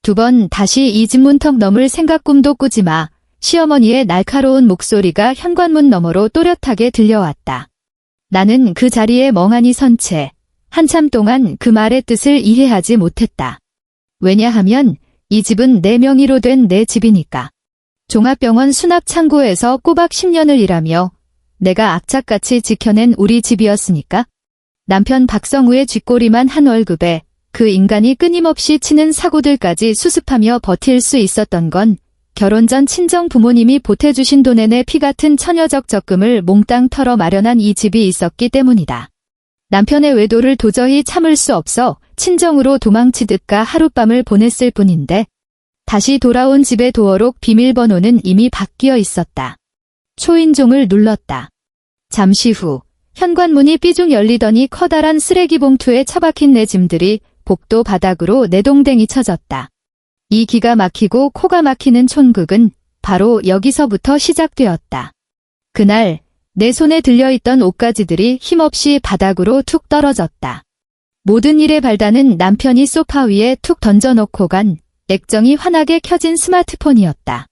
두 번 다시 이 집 문턱 넘을 생각 꿈도 꾸지 마. 시어머니의 날카로운 목소리가 현관문 너머로 또렷하게 들려왔다. 나는 그 자리에 멍하니 선 채 한참 동안 그 말의 뜻을 이해하지 못했다. 왜냐하면 이 집은 내 명의로 된 내 집이니까. 종합병원 수납창고에서 꼬박 10년을 일하며 내가 악착같이 지켜낸 우리 집이었으니까. 남편 박성우의 쥐꼬리만 한 월급에 그 인간이 끊임없이 치는 사고들까지 수습하며 버틸 수 있었던 건 결혼 전 친정 부모님이 보태주신 돈에 내 피 같은 천여적 적금을 몽땅 털어 마련한 이 집이 있었기 때문이다. 남편의 외도를 도저히 참을 수 없어 친정으로 도망치듯가 하룻밤을 보냈을 뿐인데 다시 돌아온 집의 도어록 비밀번호는 이미 바뀌어 있었다. 초인종을 눌렀다. 잠시 후 현관문이 삐죽 열리더니 커다란 쓰레기 봉투에 처박힌 내 짐들이 복도 바닥으로 내동댕이 쳐졌다. 이 기가 막히고 코가 막히는 촌극은 바로 여기서부터 시작되었다. 그날 내 손에 들려있던 옷가지들이 힘없이 바닥으로 툭 떨어졌다. 모든 일의 발단은 남편이 소파 위에 툭 던져놓고 간 액정이 환하게 켜진 스마트폰이었다.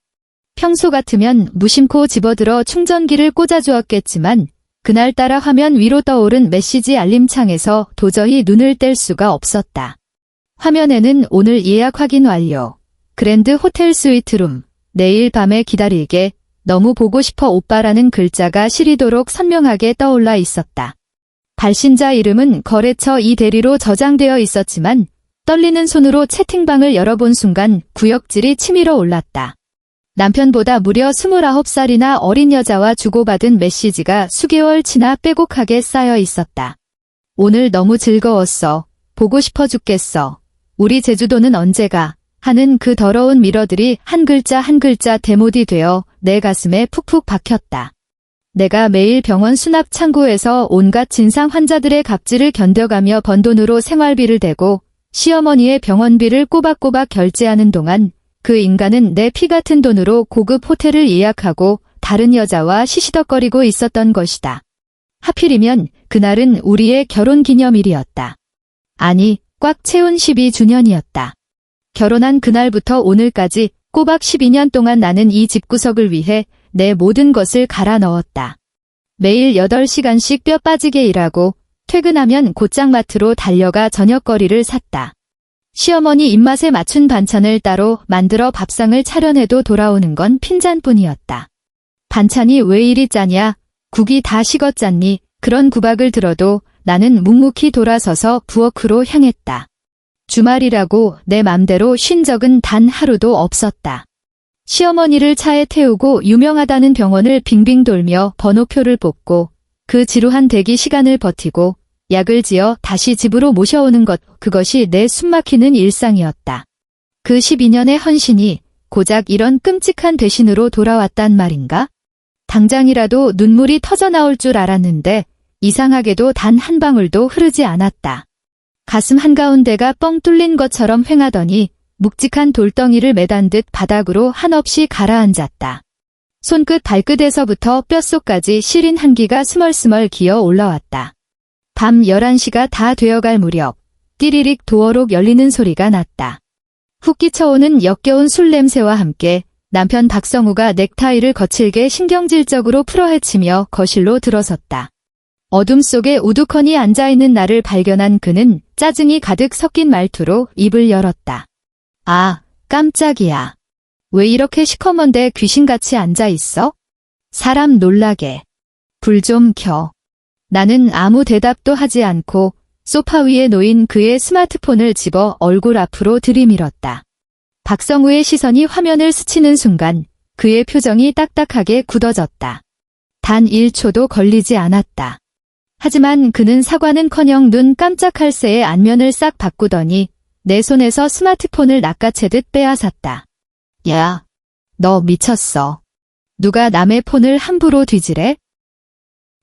평소 같으면 무심코 집어들어 충전기를 꽂아주었겠지만 그날따라 화면 위로 떠오른 메시지 알림창에서 도저히 눈을 뗄 수가 없었다. 화면에는 오늘 예약 확인 완료. 그랜드 호텔 스위트룸. 내일 밤에 기다릴게. 너무 보고 싶어 오빠라는 글자가 시리도록 선명하게 떠올라 있었다. 발신자 이름은 거래처 이 대리로 저장되어 있었지만 떨리는 손으로 채팅방을 열어본 순간 구역질이 치밀어 올랐다. 남편보다 무려 29살이나 어린 여자와 주고받은 메시지가 수개월 치나 빼곡하게 쌓여 있었다. 오늘 너무 즐거웠어. 보고 싶어 죽겠어. 우리 제주도는 언제 가? 하는 그 더러운 미러들이 한 글자 한 글자 대못이 되어 내 가슴에 푹푹 박혔다. 내가 매일 병원 수납 창고에서 온갖 진상 환자들의 갑질을 견뎌가며 번 돈으로 생활비를 대고 시어머니의 병원비를 꼬박꼬박 결제하는 동안 그 인간은 내 피 같은 돈으로 고급 호텔을 예약하고 다른 여자와 시시덕거리고 있었던 것이다. 하필이면 그날은 우리의 결혼기념일이었다. 아니, 꽉 채운 12주년이었다. 결혼한 그날부터 오늘까지 꼬박 12년 동안 나는 이 집구석을 위해 내 모든 것을 갈아 넣었다. 매일 8시간씩 뼈 빠지게 일하고 퇴근하면 곧장 마트로 달려가 저녁거리를 샀다. 시어머니 입맛에 맞춘 반찬을 따로 만들어 밥상을 차려내도 돌아오는 건 핀잔뿐이었다. 반찬이 왜 이리 짜냐? 국이 다 식었잖니? 그런 구박을 들어도 나는 묵묵히 돌아서서 부엌으로 향했다. 주말이라고 내 맘대로 쉰 적은 단 하루도 없었다. 시어머니를 차에 태우고 유명하다는 병원을 빙빙 돌며 번호표를 뽑고 그 지루한 대기 시간을 버티고 약을 지어 다시 집으로 모셔오는 것, 그것이 내 숨막히는 일상이었다. 그 12년의 헌신이 고작 이런 끔찍한 대신으로 돌아왔단 말인가? 당장이라도 눈물이 터져나올 줄 알았는데 이상하게도 단 한 방울도 흐르지 않았다. 가슴 한가운데가 뻥 뚫린 것처럼 휑하더니 묵직한 돌덩이를 매단 듯 바닥으로 한없이 가라앉았다. 손끝 발끝에서부터 뼛속까지 시린 한기가 스멀스멀 기어 올라왔다. 밤 11시가 다 되어갈 무렵 띠리릭 도어록 열리는 소리가 났다. 훅 끼쳐오는 역겨운 술 냄새와 함께 남편 박성우가 넥타이를 거칠게 신경질적으로 풀어헤치며 거실로 들어섰다. 어둠 속에 우두커니 앉아있는 나를 발견한 그는 짜증이 가득 섞인 말투로 입을 열었다. 아, 깜짝이야. 왜 이렇게 시커먼데 귀신같이 앉아있어? 사람 놀라게. 불 좀 켜. 나는 아무 대답도 하지 않고 소파 위에 놓인 그의 스마트폰을 집어 얼굴 앞으로 들이밀었다. 박성우의 시선이 화면을 스치는 순간 그의 표정이 딱딱하게 굳어졌다. 단 1초도 걸리지 않았다. 하지만 그는 사과는커녕 눈 깜짝할 새에 안면을 싹 바꾸더니 내 손에서 스마트폰을 낚아채듯 빼앗았다. 야, 너 미쳤어. 누가 남의 폰을 함부로 뒤지래?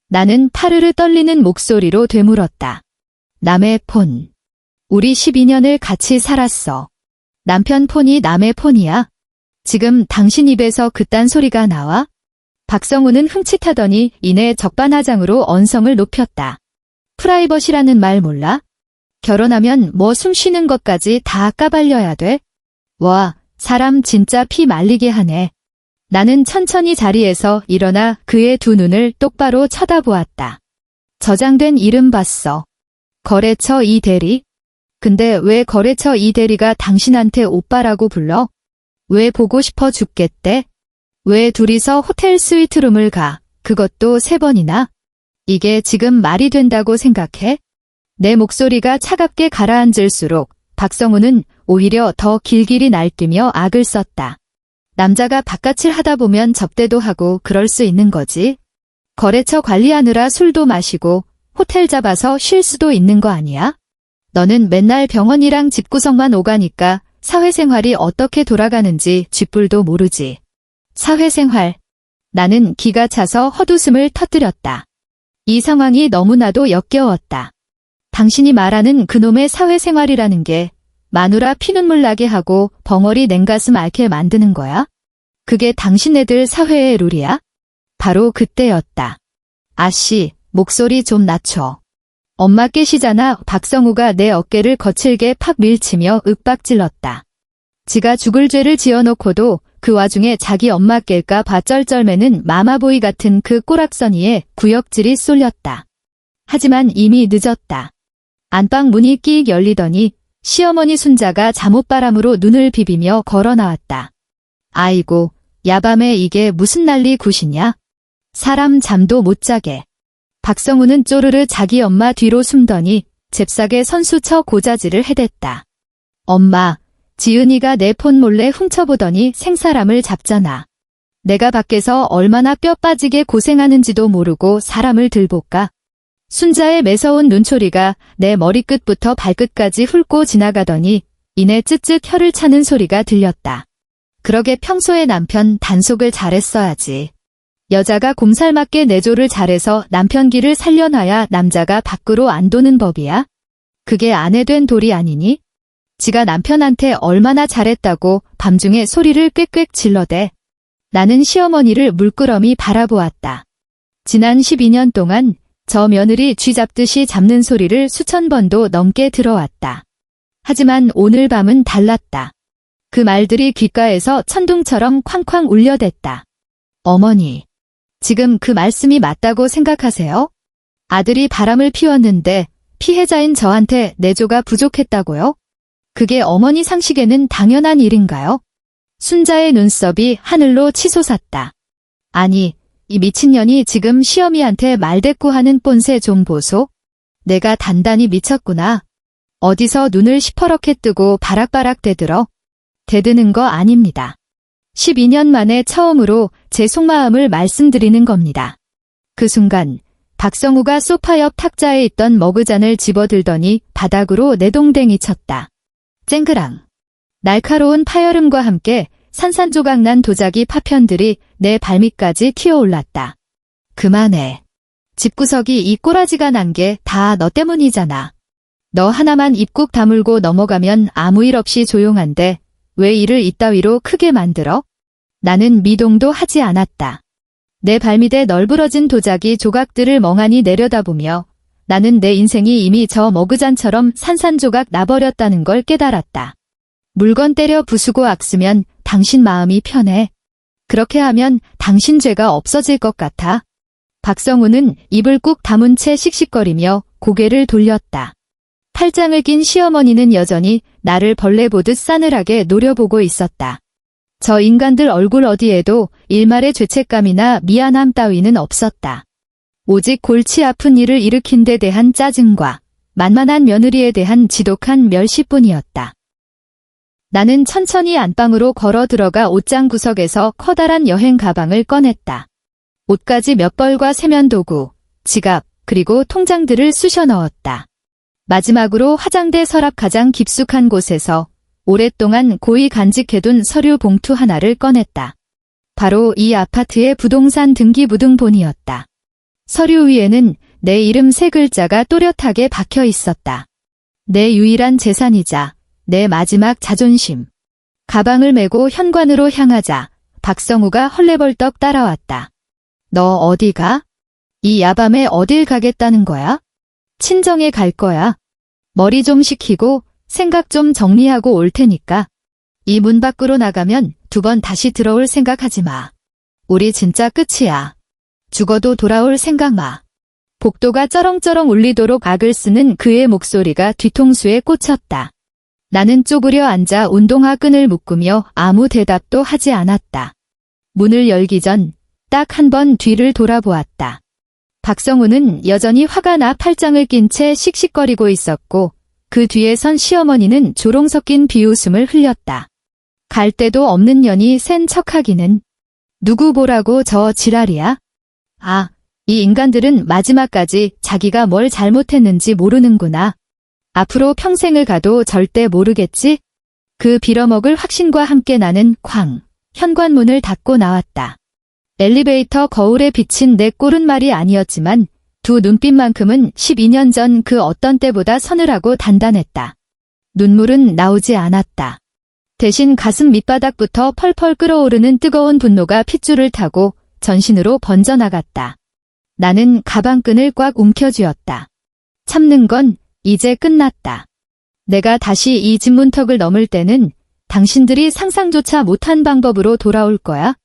나는 파르르 떨리는 목소리로 되물었다. 남의 폰. 우리 12년을 같이 살았어. 남편 폰이 남의 폰이야? 지금 당신 입에서 그딴 소리가 나와? 박성우는 흠칫하더니 이내 적반하장으로 언성을 높였다. 프라이버시라는 말 몰라? 결혼하면 뭐 숨 쉬는 것까지 다 까발려야 돼? 와, 사람 진짜 피 말리게 하네. 나는 천천히 자리에서 일어나 그의 두 눈을 똑바로 쳐다보았다. 저장된 이름 봤어. 거래처 이 대리? 근데 왜 거래처 이 대리가 당신한테 오빠라고 불러? 왜 보고 싶어 죽겠대? 왜 둘이서 호텔 스위트룸을 가? 그것도 3번이나? 이게 지금 말이 된다고 생각해? 내 목소리가 차갑게 가라앉을수록 박성우는 오히려 더 길길이 날뛰며 악을 썼다. 남자가 바깥일 하다 보면 접대도 하고 그럴 수 있는 거지. 거래처 관리하느라 술도 마시고 호텔 잡아서 쉴 수도 있는 거 아니야? 너는 맨날 병원이랑 집구석만 오가니까 사회생활이 어떻게 돌아가는지 쥐뿔도 모르지. 사회생활. 나는 기가 차서 헛웃음을 터뜨렸다. 이 상황이 너무나도 역겨웠다. 당신이 말하는 그놈의 사회생활이라는 게 마누라 피눈물 나게 하고 벙어리 냉가슴 앓게 만드는 거야? 그게 당신네들 사회의 룰이야? 바로 그때였다. 아씨, 목소리 좀 낮춰. 엄마 깨시잖아. 박성우가 내 어깨를 거칠게 팍 밀치며 윽박질렀다. 지가 죽을 죄를 지어놓고도 그 와중에 자기 엄마 깰까 봐 쩔쩔매는 마마보이 같은 그 꼬락서니에 구역질이 쏠렸다. 하지만 이미 늦었다. 안방 문이 끼익 열리더니 시어머니 순자가 잠옷바람으로 눈을 비비며 걸어 나왔다. 아이고, 야밤에 이게 무슨 난리 굿이냐? 사람 잠도 못 자게. 박성우는 쪼르르 자기 엄마 뒤로 숨더니 잽싸게 선수 쳐 고자질을 해댔다. 엄마, 지은이가 내 폰 몰래 훔쳐보더니 생사람을 잡잖아. 내가 밖에서 얼마나 뼈 빠지게 고생하는지도 모르고 사람을 들볼까? 순자의 매서운 눈초리가 내 머리끝부터 발끝까지 훑고 지나가더니 이내 쯧쯧 혀를 차는 소리가 들렸다. 그러게 평소에 남편 단속을 잘했어야지. 여자가 곰살맞게 내조를 잘해서 남편 기를 살려놔야 남자가 밖으로 안 도는 법이야? 그게 아내 된 도리 아니니? 지가 남편한테 얼마나 잘했다고 밤중에 소리를 꽥꽥 질러대. 나는 시어머니를 물끄러미 바라보았다. 지난 12년 동안 저 며느리 쥐 잡듯이 잡는 소리를 수천 번도 넘게 들어왔다. 하지만 오늘 밤은 달랐다. 그 말들이 귓가에서 천둥처럼 쾅쾅 울려댔다. 어머니, 지금 그 말씀이 맞다고 생각하세요? 아들이 바람을 피웠는데 피해자인 저한테 내조가 부족했다고요? 그게 어머니 상식에는 당연한 일인가요? 순자의 눈썹이 하늘로 치솟았다. 아니, 이 미친년이 지금 시어미한테 말대꾸하는 뽐새 좀 보소. 내가 단단히 미쳤구나. 어디서 눈을 시퍼렇게 뜨고 바락바락 대들어. 대드는 거 아닙니다. 12년 만에 처음으로 제 속마음을 말씀드리는 겁니다. 그 순간 박성우가 소파 옆 탁자에 있던 머그잔을 집어들더니 바닥으로 내동댕이 쳤다. 쨍그랑. 날카로운 파열음과 함께 산산조각난 도자기 파편들이 내 발밑까지 튀어올랐다. 그만해. 집구석이 이 꼬라지가 난 게 다 너 때문이잖아. 너 하나만 입국 다물고 넘어가면 아무 일 없이 조용한데 왜 일을 이따위로 크게 만들어? 나는 미동도 하지 않았다. 내 발밑에 널브러진 도자기 조각들을 멍하니 내려다보며 나는 내 인생이 이미 저 머그잔처럼 산산조각 나버렸다는 걸 깨달았다. 물건 때려 부수고 악쓰면 당신 마음이 편해. 그렇게 하면 당신 죄가 없어질 것 같아. 박성우는 입을 꾹 다문 채 씩씩거리며 고개를 돌렸다. 팔짱을 낀 시어머니는 여전히 나를 벌레 보듯 싸늘하게 노려보고 있었다. 저 인간들 얼굴 어디에도 일말의 죄책감이나 미안함 따위는 없었다. 오직 골치 아픈 일을 일으킨 데 대한 짜증과 만만한 며느리에 대한 지독한 멸시뿐이었다. 나는 천천히 안방으로 걸어 들어가 옷장 구석에서 커다란 여행 가방을 꺼냈다. 옷가지 몇 벌과 세면도구, 지갑, 그리고 통장들을 쑤셔 넣었다. 마지막으로 화장대 서랍 가장 깊숙한 곳에서 오랫동안 고이 간직해둔 서류 봉투 하나를 꺼냈다. 바로 이 아파트의 부동산 등기부등본이었다. 서류 위에는 내 이름 3글자가 또렷하게 박혀 있었다. 내 유일한 재산이자 내 마지막 자존심. 가방을 메고 현관으로 향하자 박성우가 헐레벌떡 따라왔다. 너 어디 가? 이 야밤에 어딜 가겠다는 거야? 친정에 갈 거야. 머리 좀 식히고 생각 좀 정리하고 올 테니까. 이 문 밖으로 나가면 2번 다시 들어올 생각하지 마. 우리 진짜 끝이야. 죽어도 돌아올 생각 마. 복도가 쩌렁쩌렁 울리도록 악을 쓰는 그의 목소리가 뒤통수에 꽂혔다. 나는 쪼그려 앉아 운동화 끈을 묶으며 아무 대답도 하지 않았다. 문을 열기 전 딱 한 번 뒤를 돌아보았다. 박성우는 여전히 화가 나 팔짱을 낀 채 씩씩거리고 있었고 그 뒤에 선 시어머니는 조롱 섞인 비웃음을 흘렸다. 갈 데도 없는 년이 센 척하기는. 누구 보라고 저 지랄이야? 아, 이 인간들은 마지막까지 자기가 뭘 잘못했는지 모르는구나. 앞으로 평생을 가도 절대 모르겠지? 그 빌어먹을 확신과 함께 나는 쾅, 현관문을 닫고 나왔다. 엘리베이터 거울에 비친 내 꼴은 말이 아니었지만 2 눈빛만큼은 12년 전 그 어떤 때보다 서늘하고 단단했다. 눈물은 나오지 않았다. 대신 가슴 밑바닥부터 펄펄 끓어오르는 뜨거운 분노가 핏줄을 타고 전신으로 번져나갔다. 나는 가방끈을 꽉 움켜쥐었다. 참는 건 이제 끝났다. 내가 다시 이 집 문턱을 넘을 때는 당신들이 상상조차 못한 방법으로 돌아올 거야.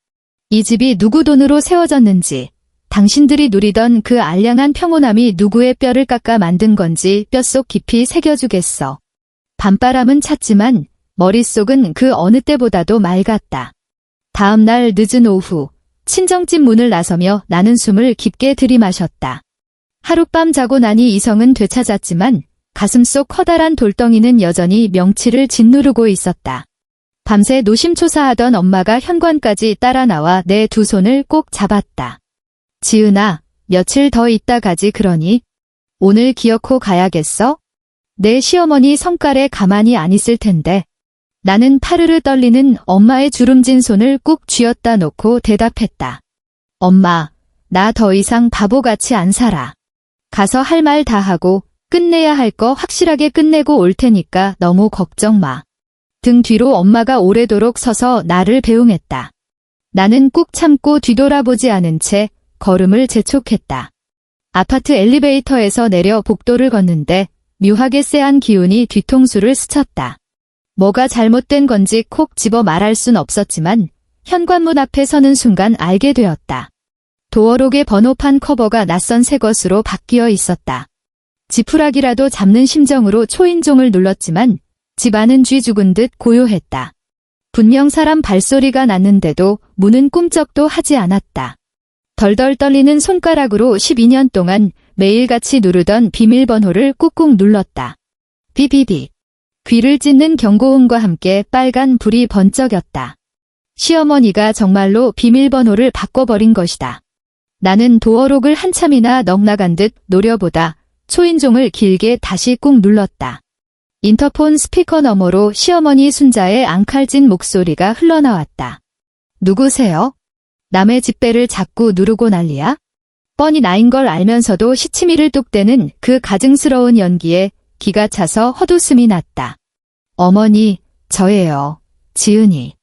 이 집이 누구 돈으로 세워졌는지, 당신들이 누리던 그 알량한 평온함이 누구의 뼈를 깎아 만든 건지 뼛속 깊이 새겨주겠어. 밤바람은 찼지만 머릿속은 그 어느 때보다도 맑았다. 다음 날 늦은 오후, 친정집 문을 나서며 나는 숨을 깊게 들이마셨다. 하룻밤 자고 나니 이성은 되찾았지만 가슴속 커다란 돌덩이는 여전히 명치를 짓누르고 있었다. 밤새 노심초사하던 엄마가 현관까지 따라 나와 내 2 손을 꼭 잡았다. 지은아, 며칠 더 있다 가지 그러니? 오늘 기어코 가야겠어? 내 시어머니 성깔에 가만히 안 있을 텐데. 나는 파르르 떨리는 엄마의 주름진 손을 꾹 쥐었다 놓고 대답했다. 엄마, 나 더 이상 바보같이 안 살아. 가서 할 말 다 하고 끝내야 할 거 확실하게 끝내고 올 테니까 너무 걱정 마. 등 뒤로 엄마가 오래도록 서서 나를 배웅했다. 나는 꾹 참고 뒤돌아보지 않은 채 걸음을 재촉했다. 아파트 엘리베이터에서 내려 복도를 걷는데 묘하게 쎄한 기운이 뒤통수를 스쳤다. 뭐가 잘못된 건지 콕 집어 말할 순 없었지만 현관문 앞에 서는 순간 알게 되었다. 도어록의 번호판 커버가 낯선 새 것으로 바뀌어 있었다. 지푸라기라도 잡는 심정으로 초인종을 눌렀지만 집안은 쥐 죽은 듯 고요했다. 분명 사람 발소리가 났는데도 문은 꿈쩍도 하지 않았다. 덜덜 떨리는 손가락으로 12년 동안 매일같이 누르던 비밀번호를 꾹꾹 눌렀다. 비비비. 귀를 찢는 경고음과 함께 빨간 불이 번쩍였다. 시어머니가 정말로 비밀번호를 바꿔버린 것이다. 나는 도어록을 한참이나 넋나간 듯 노려보다 초인종을 길게 다시 꾹 눌렀다. 인터폰 스피커 너머로 시어머니 순자의 앙칼진 목소리가 흘러나왔다. 누구세요? 남의 집배를 자꾸 누르고 난리야? 뻔히 나인 걸 알면서도 시치미를 뚝 떼는 그 가증스러운 연기에 기가 차서 헛웃음이 났다. 어머니, 저예요. 지은이.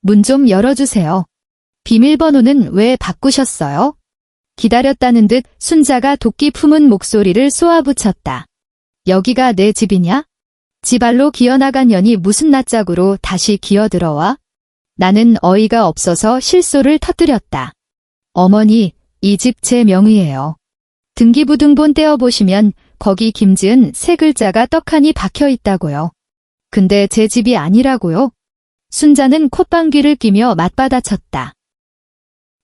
문 좀 열어주세요. 비밀번호는 왜 바꾸셨어요? 기다렸다는 듯 순자가 도끼 품은 목소리를 쏘아붙였다. 여기가 내 집이냐? 지발로 기어나간 년이 무슨 낯짝으로 다시 기어들어와? 나는 어이가 없어서 실소를 터뜨렸다. 어머니, 이 집 제 명의예요. 등기부등본 떼어보시면 거기 김지은 3글자가 떡하니 박혀 있다고요. 근데 제 집이 아니라고요? 순자는 콧방귀를 끼며 맞받아쳤다.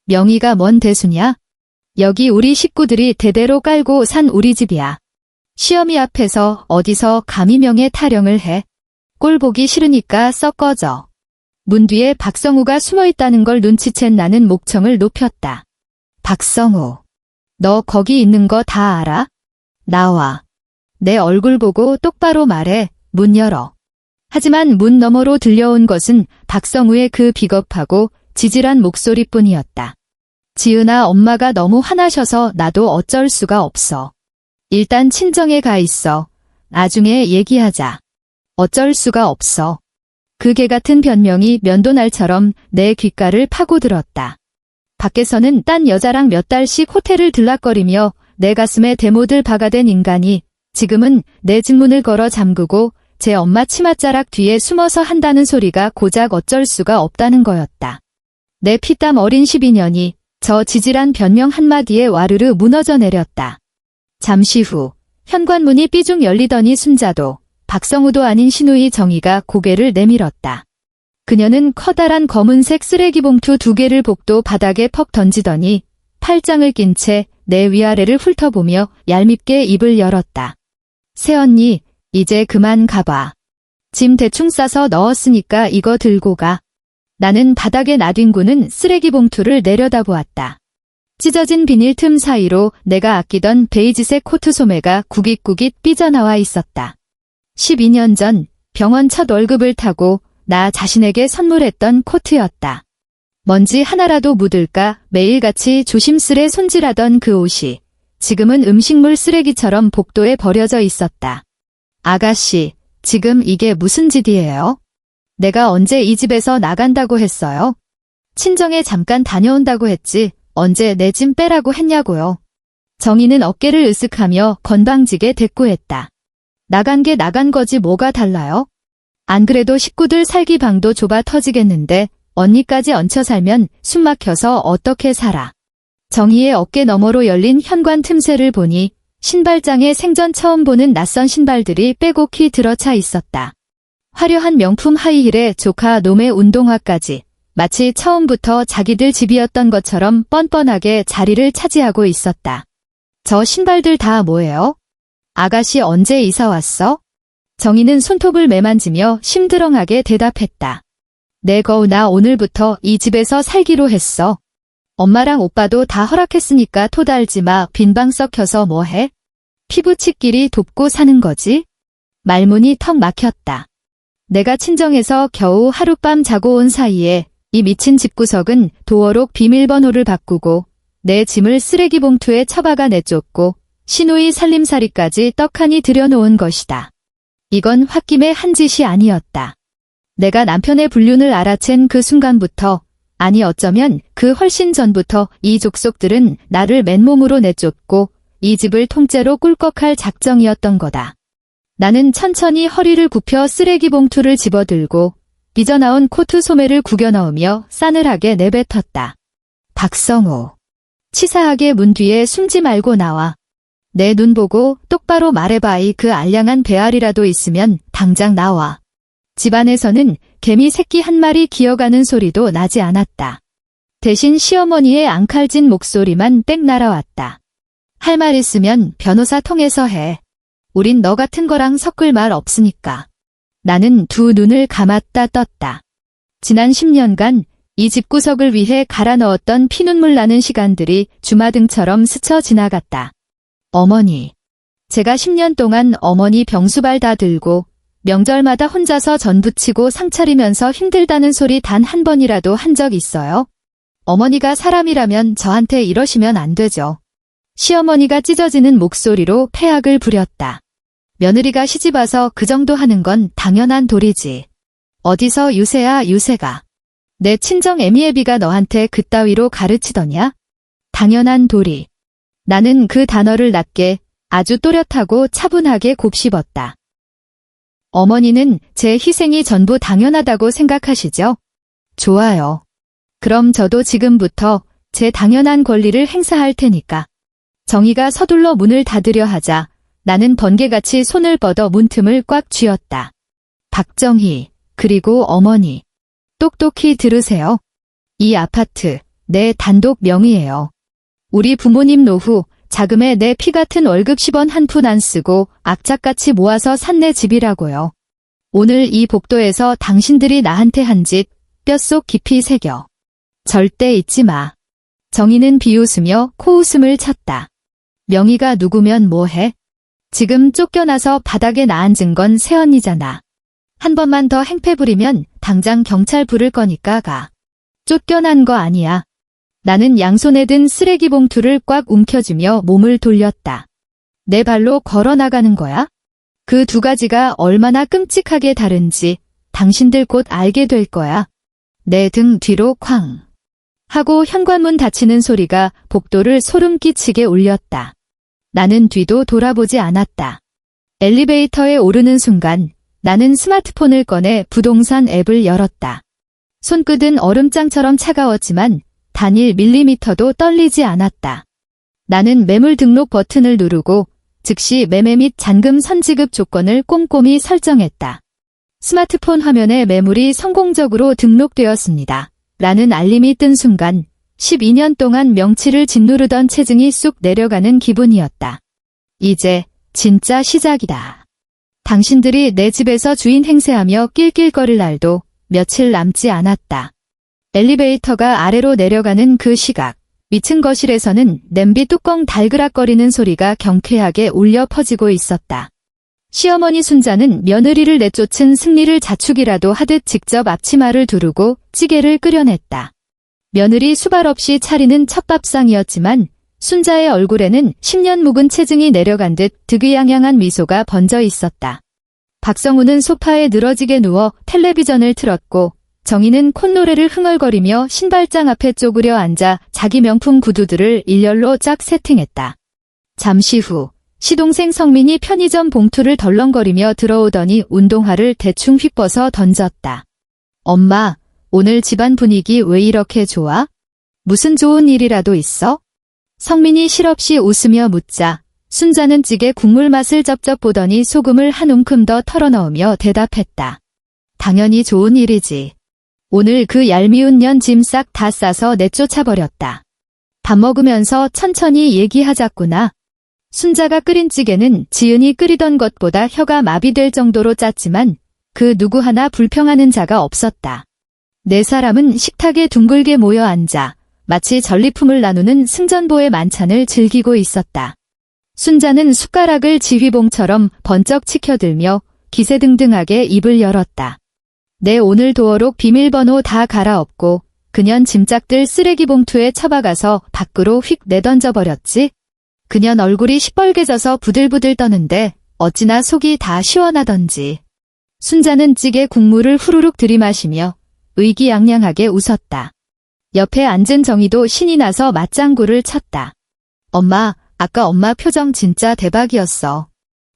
명의가 뭔 대수냐? 여기 우리 식구들이 대대로 깔고 산 우리 집이야. 시어미 앞에서 어디서 감히 명예 타령을 해. 꼴 보기 싫으니까 썩 꺼져. 문 뒤에 박성우가 숨어있다는 걸 눈치챈 나는 목청을 높였다. 박성우, 너 거기 있는 거 다 알아? 나와. 내 얼굴 보고 똑바로 말해. 문 열어. 하지만 문 너머로 들려온 것은 박성우의 그 비겁하고 지질한 목소리뿐이었다. 지은아, 엄마가 너무 화나셔서 나도 어쩔 수가 없어. 일단 친정에 가 있어. 나중에 얘기하자. 어쩔 수가 없어. 그 개같은 변명이 면도날처럼 내 귓가를 파고들었다. 밖에서는 딴 여자랑 몇 달씩 호텔을 들락거리며 내 가슴에 대못을 박아댄 인간이 지금은 내 집문을 걸어 잠그고 제 엄마 치맛자락 뒤에 숨어서 한다는 소리가 고작 어쩔 수가 없다는 거였다. 내 피땀 어린 12년이 저 지질한 변명 한마디에 와르르 무너져 내렸다. 잠시 후 현관문이 삐죽 열리더니 순자도 박성우도 아닌 시누이 정희가 고개를 내밀었다. 그녀는 커다란 검은색 쓰레기 봉투 2개를 복도 바닥에 퍽 던지더니 팔짱을 낀 채 내 위아래를 훑어보며 얄밉게 입을 열었다. 새언니, 이제 그만 가봐. 짐 대충 싸서 넣었으니까 이거 들고 가. 나는 바닥에 놔둔 쓰레기 봉투를 내려다보았다. 찢어진 비닐 틈 사이로 내가 아끼던 베이지색 코트 소매가 구깃구깃 삐져나와 있었다. 12년 전 병원 첫 월급을 타고 나 자신에게 선물했던 코트였다. 먼지 하나라도 묻을까 매일같이 조심스레 손질하던 그 옷이 지금은 음식물 쓰레기처럼 복도에 버려져 있었다. 아가씨, 지금 이게 무슨 짓이에요? 내가 언제 이 집에서 나간다고 했어요? 친정에 잠깐 다녀온다고 했지 언제 내 짐 빼라고 했냐고요. 정희는 어깨를 으쓱하며 건방지게 대꾸했다. 나간 게 나간 거지 뭐가 달라요? 안 그래도 식구들 살기 방도 좁아 터지겠는데 언니까지 얹혀 살면 숨 막혀서 어떻게 살아. 정희의 어깨 너머로 열린 현관 틈새를 보니 신발장에 생전 처음 보는 낯선 신발들이 빼곡히 들어차 있었다. 화려한 명품 하이힐에 조카 놈의 운동화까지 마치 처음부터 자기들 집이었던 것처럼 뻔뻔하게 자리를 차지하고 있었다. 저 신발들 다 뭐예요? 아가씨 언제 이사 왔어? 정희는 손톱을 매만지며 심드렁하게 대답했다. 내 거우 나 오늘부터 이 집에서 살기로 했어. 엄마랑 오빠도 다 허락했으니까 토달지 마. 빈방 썩혀서 뭐해? 피부치끼리 돕고 사는 거지? 말문이 턱 막혔다. 내가 친정에서 겨우 하룻밤 자고 온 사이에 이 미친 집구석은 도어록 비밀번호를 바꾸고 내 짐을 쓰레기 봉투에 처박아 내쫓고 시누이 살림살이까지 떡하니 들여놓은 것이다. 이건 홧김의 한 짓이 아니었다. 내가 남편의 불륜을 알아챈 그 순간부터, 아니 어쩌면 그 훨씬 전부터 이 족속들은 나를 맨몸으로 내쫓고 이 집을 통째로 꿀꺽할 작정이었던 거다. 나는 천천히 허리를 굽혀 쓰레기 봉투를 집어들고 삐져나온 코트 소매를 구겨 넣으며 싸늘하게 내뱉었다. 박성우. 치사하게 문 뒤에 숨지 말고 나와. 내 눈 보고 똑바로 말해봐. 이 그 알량한 배알이라도 있으면 당장 나와. 집안에서는 개미 새끼 한 마리 기어가는 소리도 나지 않았다. 대신 시어머니의 앙칼진 목소리만 땡 날아왔다. 할 말 있으면 변호사 통해서 해. 우린 너 같은 거랑 섞을 말 없으니까. 나는 두 눈을 감았다 떴다. 지난 10년간 이 집구석을 위해 갈아 넣었던 피눈물 나는 시간들이 주마등처럼 스쳐 지나갔다. 어머니. 제가 10년 동안 어머니 병수발 다 들고 명절마다 혼자서 전 부치고 상 차리면서 힘들다는 소리 단 한 번이라도 한 적 있어요? 어머니가 사람이라면 저한테 이러시면 안 되죠. 시어머니가 찢어지는 목소리로 패악을 부렸다. 며느리가 시집와서 그 정도 하는 건 당연한 도리지. 어디서 유세야 유세가. 내 친정 애미애비가 너한테 그따위로 가르치더냐? 당연한 도리. 나는 그 단어를 낮게 아주 또렷하고 차분하게 곱씹었다. 어머니는 제 희생이 전부 당연하다고 생각하시죠? 좋아요. 그럼 저도 지금부터 제 당연한 권리를 행사할 테니까. 정희가 서둘러 문을 닫으려 하자 나는 번개같이 손을 뻗어 문틈을 꽉 쥐었다. 박정희, 그리고 어머니. 똑똑히 들으세요. 이 아파트, 내 단독 명의예요. 우리 부모님 노후, 자금에 내 피 같은 월급 10원 한 푼 안 쓰고 악착같이 모아서 산 내 집이라고요. 오늘 이 복도에서 당신들이 나한테 한 짓 뼛속 깊이 새겨. 절대 잊지 마. 정희는 비웃으며 코웃음을 쳤다. 명희가 누구면 뭐해? 지금 쫓겨나서 바닥에 나앉은 건 새언니잖아. 한 번만 더 행패 부리면 당장 경찰 부를 거니까 가. 쫓겨난 거 아니야. 나는 양손에 든 쓰레기 봉투를 꽉 움켜쥐며 몸을 돌렸다. 내 발로 걸어 나가는 거야? 그 두 가지가 얼마나 끔찍하게 다른지 당신들 곧 알게 될 거야. 내 등 뒤로 쾅 하고 현관문 닫히는 소리가 복도를 소름 끼치게 울렸다. 나는 뒤도 돌아보지 않았다. 엘리베이터에 오르는 순간 나는 스마트폰을 꺼내 부동산 앱을 열었다. 손끝은 얼음장처럼 차가웠지만 단 1mm도 떨리지 않았다. 나는 매물 등록 버튼을 누르고 즉시 매매 및 잔금 선지급 조건을 꼼꼼히 설정했다. 스마트폰 화면에 매물이 성공적으로 등록되었습니다. 라는 알림이 뜬 순간 12년 동안 명치를 짓누르던 체증이 쑥 내려가는 기분이었다. 이제 진짜 시작이다. 당신들이 내 집에서 주인 행세하며 낄낄거릴 날도 며칠 남지 않았다. 엘리베이터가 아래로 내려가는 그 시각, 위층 거실에서는 냄비 뚜껑 달그락거리는 소리가 경쾌하게 울려 퍼지고 있었다. 시어머니 순자는 며느리를 내쫓은 승리를 자축이라도 하듯 직접 앞치마를 두르고 찌개를 끓여냈다. 며느리 수발 없이 차리는 첫 밥상이었지만 순자의 얼굴에는 10년 묵은 체증이 내려간 듯 득의양양한 미소가 번져 있었다. 박성우는 소파에 늘어지게 누워 텔레비전을 틀었고 정희는 콧노래를 흥얼거리며 신발장 앞에 쪼그려 앉아 자기 명품 구두들을 일렬로 쫙 세팅했다. 잠시 후 시동생 성민이 편의점 봉투를 덜렁거리며 들어오더니 운동화를 대충 휘벗어 던졌다. 엄마, 오늘 집안 분위기 왜 이렇게 좋아? 무슨 좋은 일이라도 있어? 성민이 실없이 웃으며 묻자 순자는 찌개 국물 맛을 쩝쩝 보더니 소금을 한 움큼 더 털어넣으며 대답했다. 당연히 좋은 일이지. 오늘 그 얄미운 년 짐 싹 다 싸서 내쫓아버렸다. 밥 먹으면서 천천히 얘기하자꾸나. 순자가 끓인 찌개는 지은이 끓이던 것보다 혀가 마비될 정도로 짰지만 그 누구 하나 불평하는 자가 없었다. 네 사람은 식탁에 둥글게 모여 앉아 마치 전리품을 나누는 승전보의 만찬을 즐기고 있었다. 순자는 숟가락을 지휘봉처럼 번쩍 치켜들며 기세등등하게 입을 열었다. 내 오늘 도어록 비밀번호 다 갈아엎고 그년 짐짝들 쓰레기 봉투에 처박아서 밖으로 휙 내던져버렸지. 그년 얼굴이 시뻘개져서 부들부들 떠는데 어찌나 속이 다 시원하던지. 순자는 찌개 국물을 후루룩 들이마시며 의기양양하게 웃었다. 옆에 앉은 정희도 신이 나서 맞장구를 쳤다. 엄마, 아까 엄마 표정 진짜 대박이었어.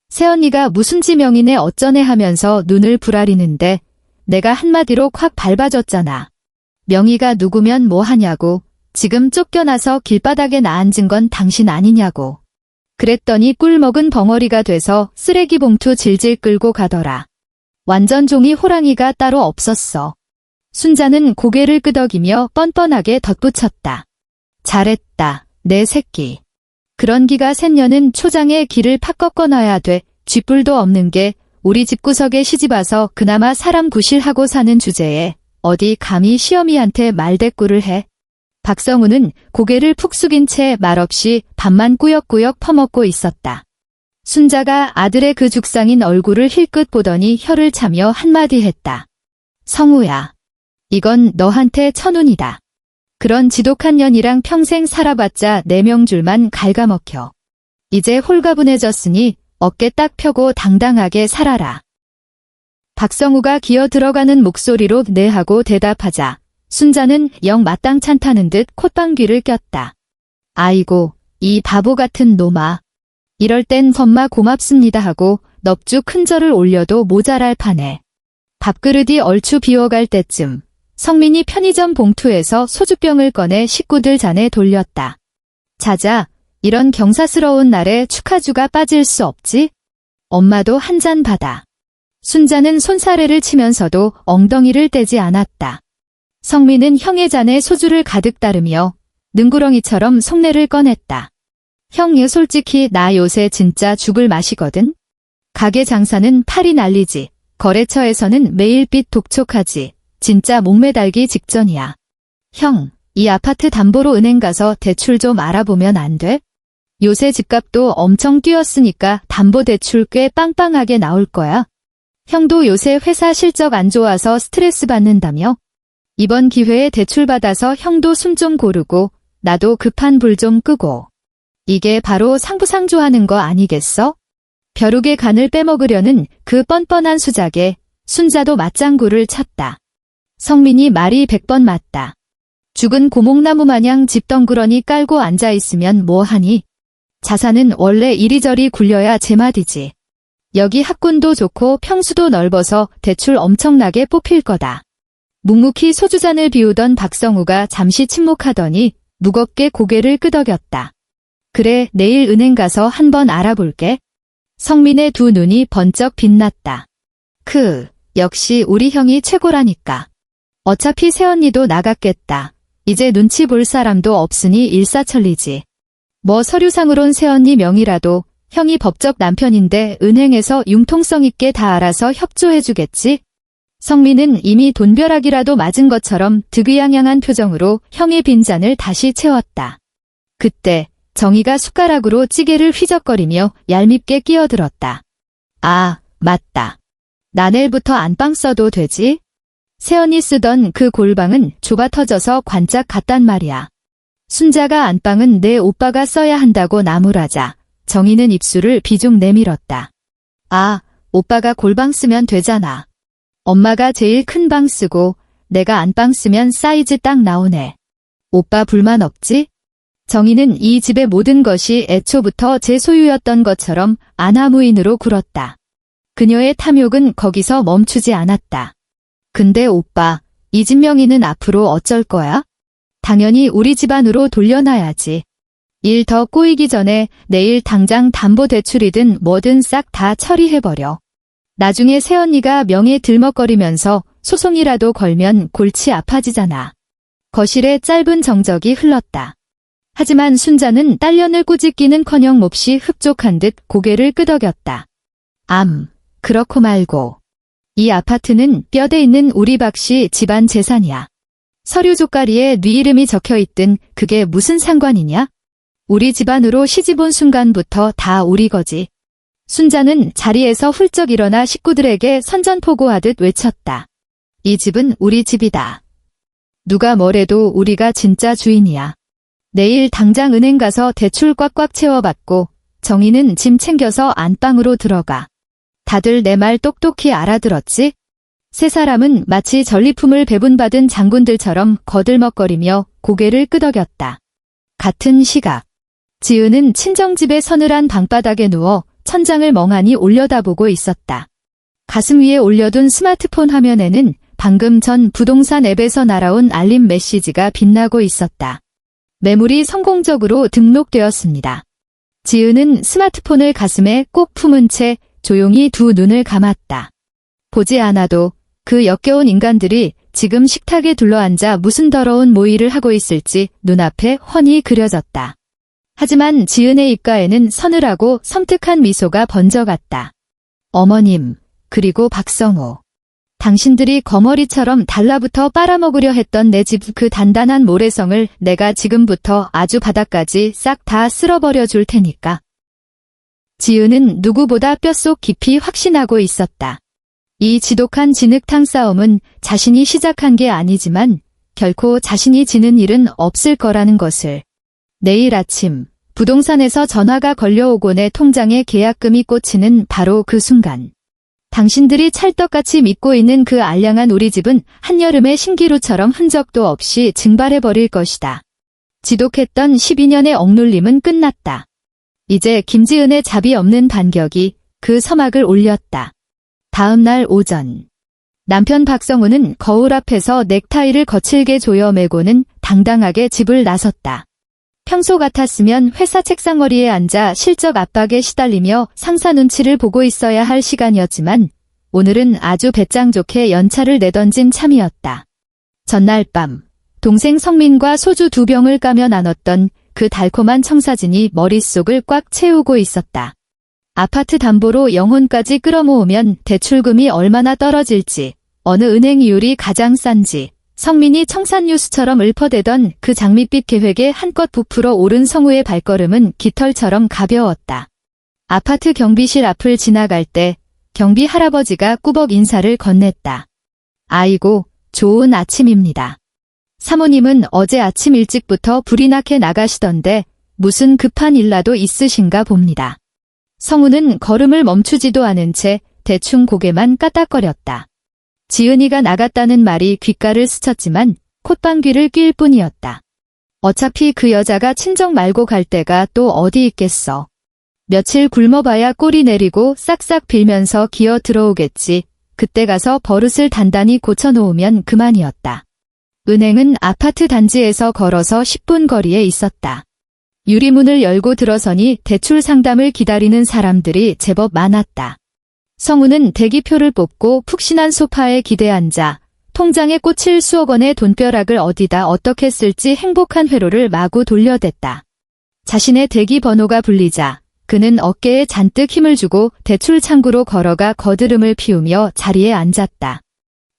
새언니가 무슨 지명이네 어쩌네 하면서 눈을 부라리는데 내가 한마디로 콱 밟아줬잖아. 명희가 누구면 뭐 하냐고. 지금 쫓겨나서 길바닥에 나앉은 건 당신 아니냐고. 그랬더니 꿀 먹은 벙어리가 돼서 쓰레기 봉투 질질 끌고 가더라. 완전 종이 호랑이가 따로 없었어. 순자는 고개를 끄덕이며 뻔뻔하게 덧붙였다. 잘했다, 내 새끼. 그런 기가 센 년은 초장에 기를 팍 꺾어 놔야 돼. 쥐뿔도 없는 게 우리 집구석에 시집와서 그나마 사람 구실하고 사는 주제에 어디 감히 시어미한테 말대꾸를 해. 박성우는 고개를 푹 숙인 채 말없이 밥만 꾸역꾸역 퍼먹고 있었다. 순자가 아들의 그 죽상인 얼굴을 힐끗 보더니 혀를 차며 한마디 했다. 성우야, 이건 너한테 천운이다. 그런 지독한 년이랑 평생 살아봤자 4명줄만 갉아먹혀. 이제 홀가분해졌으니 어깨 딱 펴고 당당하게 살아라. 박성우가 기어 들어가는 목소리로 네 하고 대답하자 순자는 영 마땅찮다는 듯 콧방귀를 꼈다. 아이고, 이 바보 같은 놈아. 이럴 땐 엄마 고맙습니다 하고 넙죽 큰절을 올려도 모자랄 판에. 밥그릇이 얼추 비워갈 때쯤 성민이 편의점 봉투에서 소주병을 꺼내 식구들 잔에 돌렸다. 자자, 이런 경사스러운 날에 축하주가 빠질 수 없지? 엄마도 한 잔 받아. 순자는 손사래를 치면서도 엉덩이를 떼지 않았다. 성민은 형의 잔에 소주를 가득 따르며 능구렁이처럼 속내를 꺼냈다. 형, 솔직히 나 요새 진짜 죽을 맛이거든? 가게 장사는 팔이 날리지. 거래처에서는 매일 빚 독촉하지. 진짜 목매달기 직전이야. 형, 이 아파트 담보로 은행 가서 대출 좀 알아보면 안 돼? 요새 집값도 엄청 뛰었으니까 담보대출 꽤 빵빵하게 나올 거야. 형도 요새 회사 실적 안 좋아서 스트레스 받는다며? 이번 기회에 대출 받아서 형도 숨 좀 고르고 나도 급한 불 좀 끄고. 이게 바로 상부상조하는 거 아니겠어? 벼룩의 간을 빼먹으려는 그 뻔뻔한 수작에 순자도 맞장구를 쳤다. 성민이 말이 100번 맞다. 죽은 고목나무 마냥 집 덩그러니 깔고 앉아있으면 뭐하니? 자산은 원래 이리저리 굴려야 제맛이지. 여기 학군도 좋고 평수도 넓어서 대출 엄청나게 뽑힐 거다. 묵묵히 소주잔을 비우던 박성우가 잠시 침묵하더니 무겁게 고개를 끄덕였다. 그래, 내일 은행 가서 한번 알아볼게. 성민의 두 눈이 번쩍 빛났다. 역시 우리 형이 최고라니까. 어차피 새언니도 나갔겠다. 이제 눈치 볼 사람도 없으니 일사천리지. 뭐 서류상으론 새언니 명의라도 형이 법적 남편인데 은행에서 융통성 있게 다 알아서 협조해주겠지? 성민은 이미 돈벼락이라도 맞은 것처럼 득의양양한 표정으로 형의 빈잔을 다시 채웠다. 그때 정희가 숟가락으로 찌개를 휘적거리며 얄밉게 끼어들었다. 아, 맞다. 나 내일부터 안방 써도 되지? 새언니 쓰던 그 골방은 좁아 터져서 관짝 같단 말이야. 순자가 안방은 내 오빠가 써야 한다고 나무라자 정희는 입술을 비중 내밀었다. 아, 오빠가 골방 쓰면 되잖아. 엄마가 제일 큰 방 쓰고 내가 안방 쓰면 사이즈 딱 나오네. 오빠 불만 없지? 정희는 이 집의 모든 것이 애초부터 제 소유였던 것처럼 안하무인으로 굴었다. 그녀의 탐욕은 거기서 멈추지 않았다. 근데 오빠, 이 집 명의는 앞으로 어쩔 거야? 당연히 우리 집안으로 돌려놔야지. 일 더 꼬이기 전에 내일 당장 담보대출이든 뭐든 싹 다 처리해버려. 나중에 새언니가 명예 들먹거리면서 소송이라도 걸면 골치 아파지잖아. 거실에 짧은 정적이 흘렀다. 하지만 순자는 딸년을 꾸짖기는커녕 몹시 흡족한 듯 고개를 끄덕였다. 그렇고 말고. 이 아파트는 뼈대 있는 우리 박씨 집안 재산이야. 서류 조가리에 네 이름이 적혀있든 그게 무슨 상관이냐? 우리 집안으로 시집 온 순간부터 다 우리 거지. 순자는 자리에서 훌쩍 일어나 식구들에게 선전포고하듯 외쳤다. 이 집은 우리 집이다. 누가 뭐래도 우리가 진짜 주인이야. 내일 당장 은행 가서 대출 꽉꽉 채워받고 정희는 짐 챙겨서 안방으로 들어가. 다들 내 말 똑똑히 알아들었지? 세 사람은 마치 전리품을 배분받은 장군들처럼 거들먹거리며 고개를 끄덕였다. 같은 시각. 지은은 친정집의 서늘한 방바닥에 누워 천장을 멍하니 올려다보고 있었다. 가슴 위에 올려둔 스마트폰 화면에는 방금 전 부동산 앱에서 날아온 알림 메시지가 빛나고 있었다. 매물이 성공적으로 등록되었습니다. 지은은 스마트폰을 가슴에 꼭 품은 채 조용히 두 눈을 감았다. 보지 않아도 그 역겨운 인간들이 지금 식탁에 둘러앉아 무슨 더러운 모의를 하고 있을지 눈앞에 훤히 그려졌다. 하지만 지은의 입가에는 서늘하고 섬뜩한 미소가 번져갔다. 어머님, 그리고 박성우. 당신들이 거머리처럼 달라붙어 빨아먹으려 했던 내 집 그 단단한 모래성을 내가 지금부터 아주 바닥까지 싹 다 쓸어버려 줄 테니까. 지은은 누구보다 뼛속 깊이 확신하고 있었다. 이 지독한 진흙탕 싸움은 자신이 시작한 게 아니지만 결코 자신이 지는 일은 없을 거라는 것을. 내일 아침 부동산에서 전화가 걸려오고 내 통장에 계약금이 꽂히는 바로 그 순간. 당신들이 찰떡같이 믿고 있는 그 알량한 우리 집은 한여름의 신기루처럼 흔적도 없이 증발해버릴 것이다. 지독했던 12년의 억눌림은 끝났다. 이제 김지은의 자비 없는 반격이 그 서막을 올렸다. 다음 날 오전. 남편 박성우는 거울 앞에서 넥타이를 거칠게 조여매고는 당당하게 집을 나섰다. 평소 같았으면 회사 책상머리에 앉아 실적 압박에 시달리며 상사 눈치를 보고 있어야 할 시간이었지만 오늘은 아주 배짱 좋게 연차를 내던진 참이었다. 전날 밤 동생 성민과 소주 2병을 까며 나눴던 그 달콤한 청사진이 머릿속을 꽉 채우고 있었다. 아파트 담보로 영혼까지 끌어모으면 대출금이 얼마나 떨어질지, 어느 은행 이율이 가장 싼지, 성민이 청산유수처럼 읊어대던 그 장밋빛 계획에 한껏 부풀어 오른 성우의 발걸음은 깃털처럼 가벼웠다. 아파트 경비실 앞을 지나갈 때 경비 할아버지가 꾸벅 인사를 건넸다. 아이고, 좋은 아침입니다. 사모님은 어제 아침 일찍부터 불이 나게 나가시던데 무슨 급한 일라도 있으신가 봅니다. 성우는 걸음을 멈추지도 않은 채 대충 고개만 까딱거렸다. 지은이가 나갔다는 말이 귓가를 스쳤지만 콧방귀를 낄 뿐이었다. 어차피 그 여자가 친정 말고 갈 데가 또 어디 있겠어. 며칠 굶어봐야 꼬리 내리고 싹싹 빌면서 기어 들어오겠지. 그때 가서 버릇을 단단히 고쳐놓으면 그만이었다. 은행은 아파트 단지에서 걸어서 10분 거리에 있었다. 유리문을 열고 들어서니 대출 상담을 기다리는 사람들이 제법 많았다. 성우는 대기표를 뽑고 푹신한 소파에 기대앉아 통장에 꽂힐 수억 원의 돈벼락을 어디다 어떻게 쓸지 행복한 회로를 마구 돌려댔다. 자신의 대기 번호가 불리자 그는 어깨에 잔뜩 힘을 주고 대출 창구로 걸어가 거드름을 피우며 자리에 앉았다.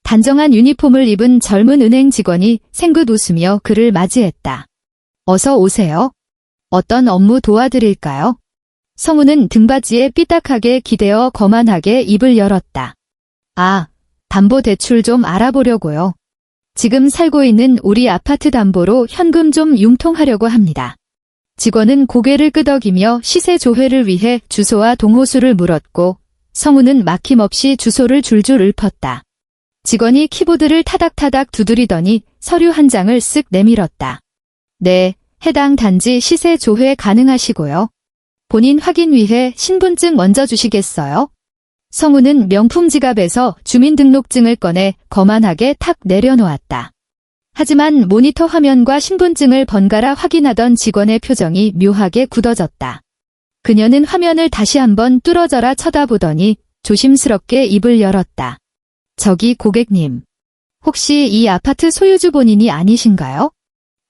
단정한 유니폼을 입은 젊은 은행 직원이 생긋 웃으며 그를 맞이했다. 어서 오세요. 어떤 업무 도와드릴까요? 성우는 등받이에 삐딱하게 기대어 거만하게 입을 열었다. 아, 담보대출 좀 알아보려고요. 지금 살고 있는 우리 아파트 담보로 현금 좀 융통하려고 합니다. 직원은 고개를 끄덕이며 시세 조회를 위해 주소와 동호수를 물었고 성우는 막힘없이 주소를 줄줄 읊었다. 직원이 키보드를 타닥타닥 두드리더니 서류 한 장을 쓱 내밀었다. 네, 해당 단지 시세 조회 가능하시고요. 본인 확인 위해 신분증 먼저 주시겠어요? 성우는 명품 지갑에서 주민등록증을 꺼내 거만하게 탁 내려놓았다. 하지만 모니터 화면과 신분증을 번갈아 확인하던 직원의 표정이 묘하게 굳어졌다. 그녀는 화면을 다시 한번 뚫어져라 쳐다보더니 조심스럽게 입을 열었다. 저기 고객님, 혹시 이 아파트 소유주 본인이 아니신가요?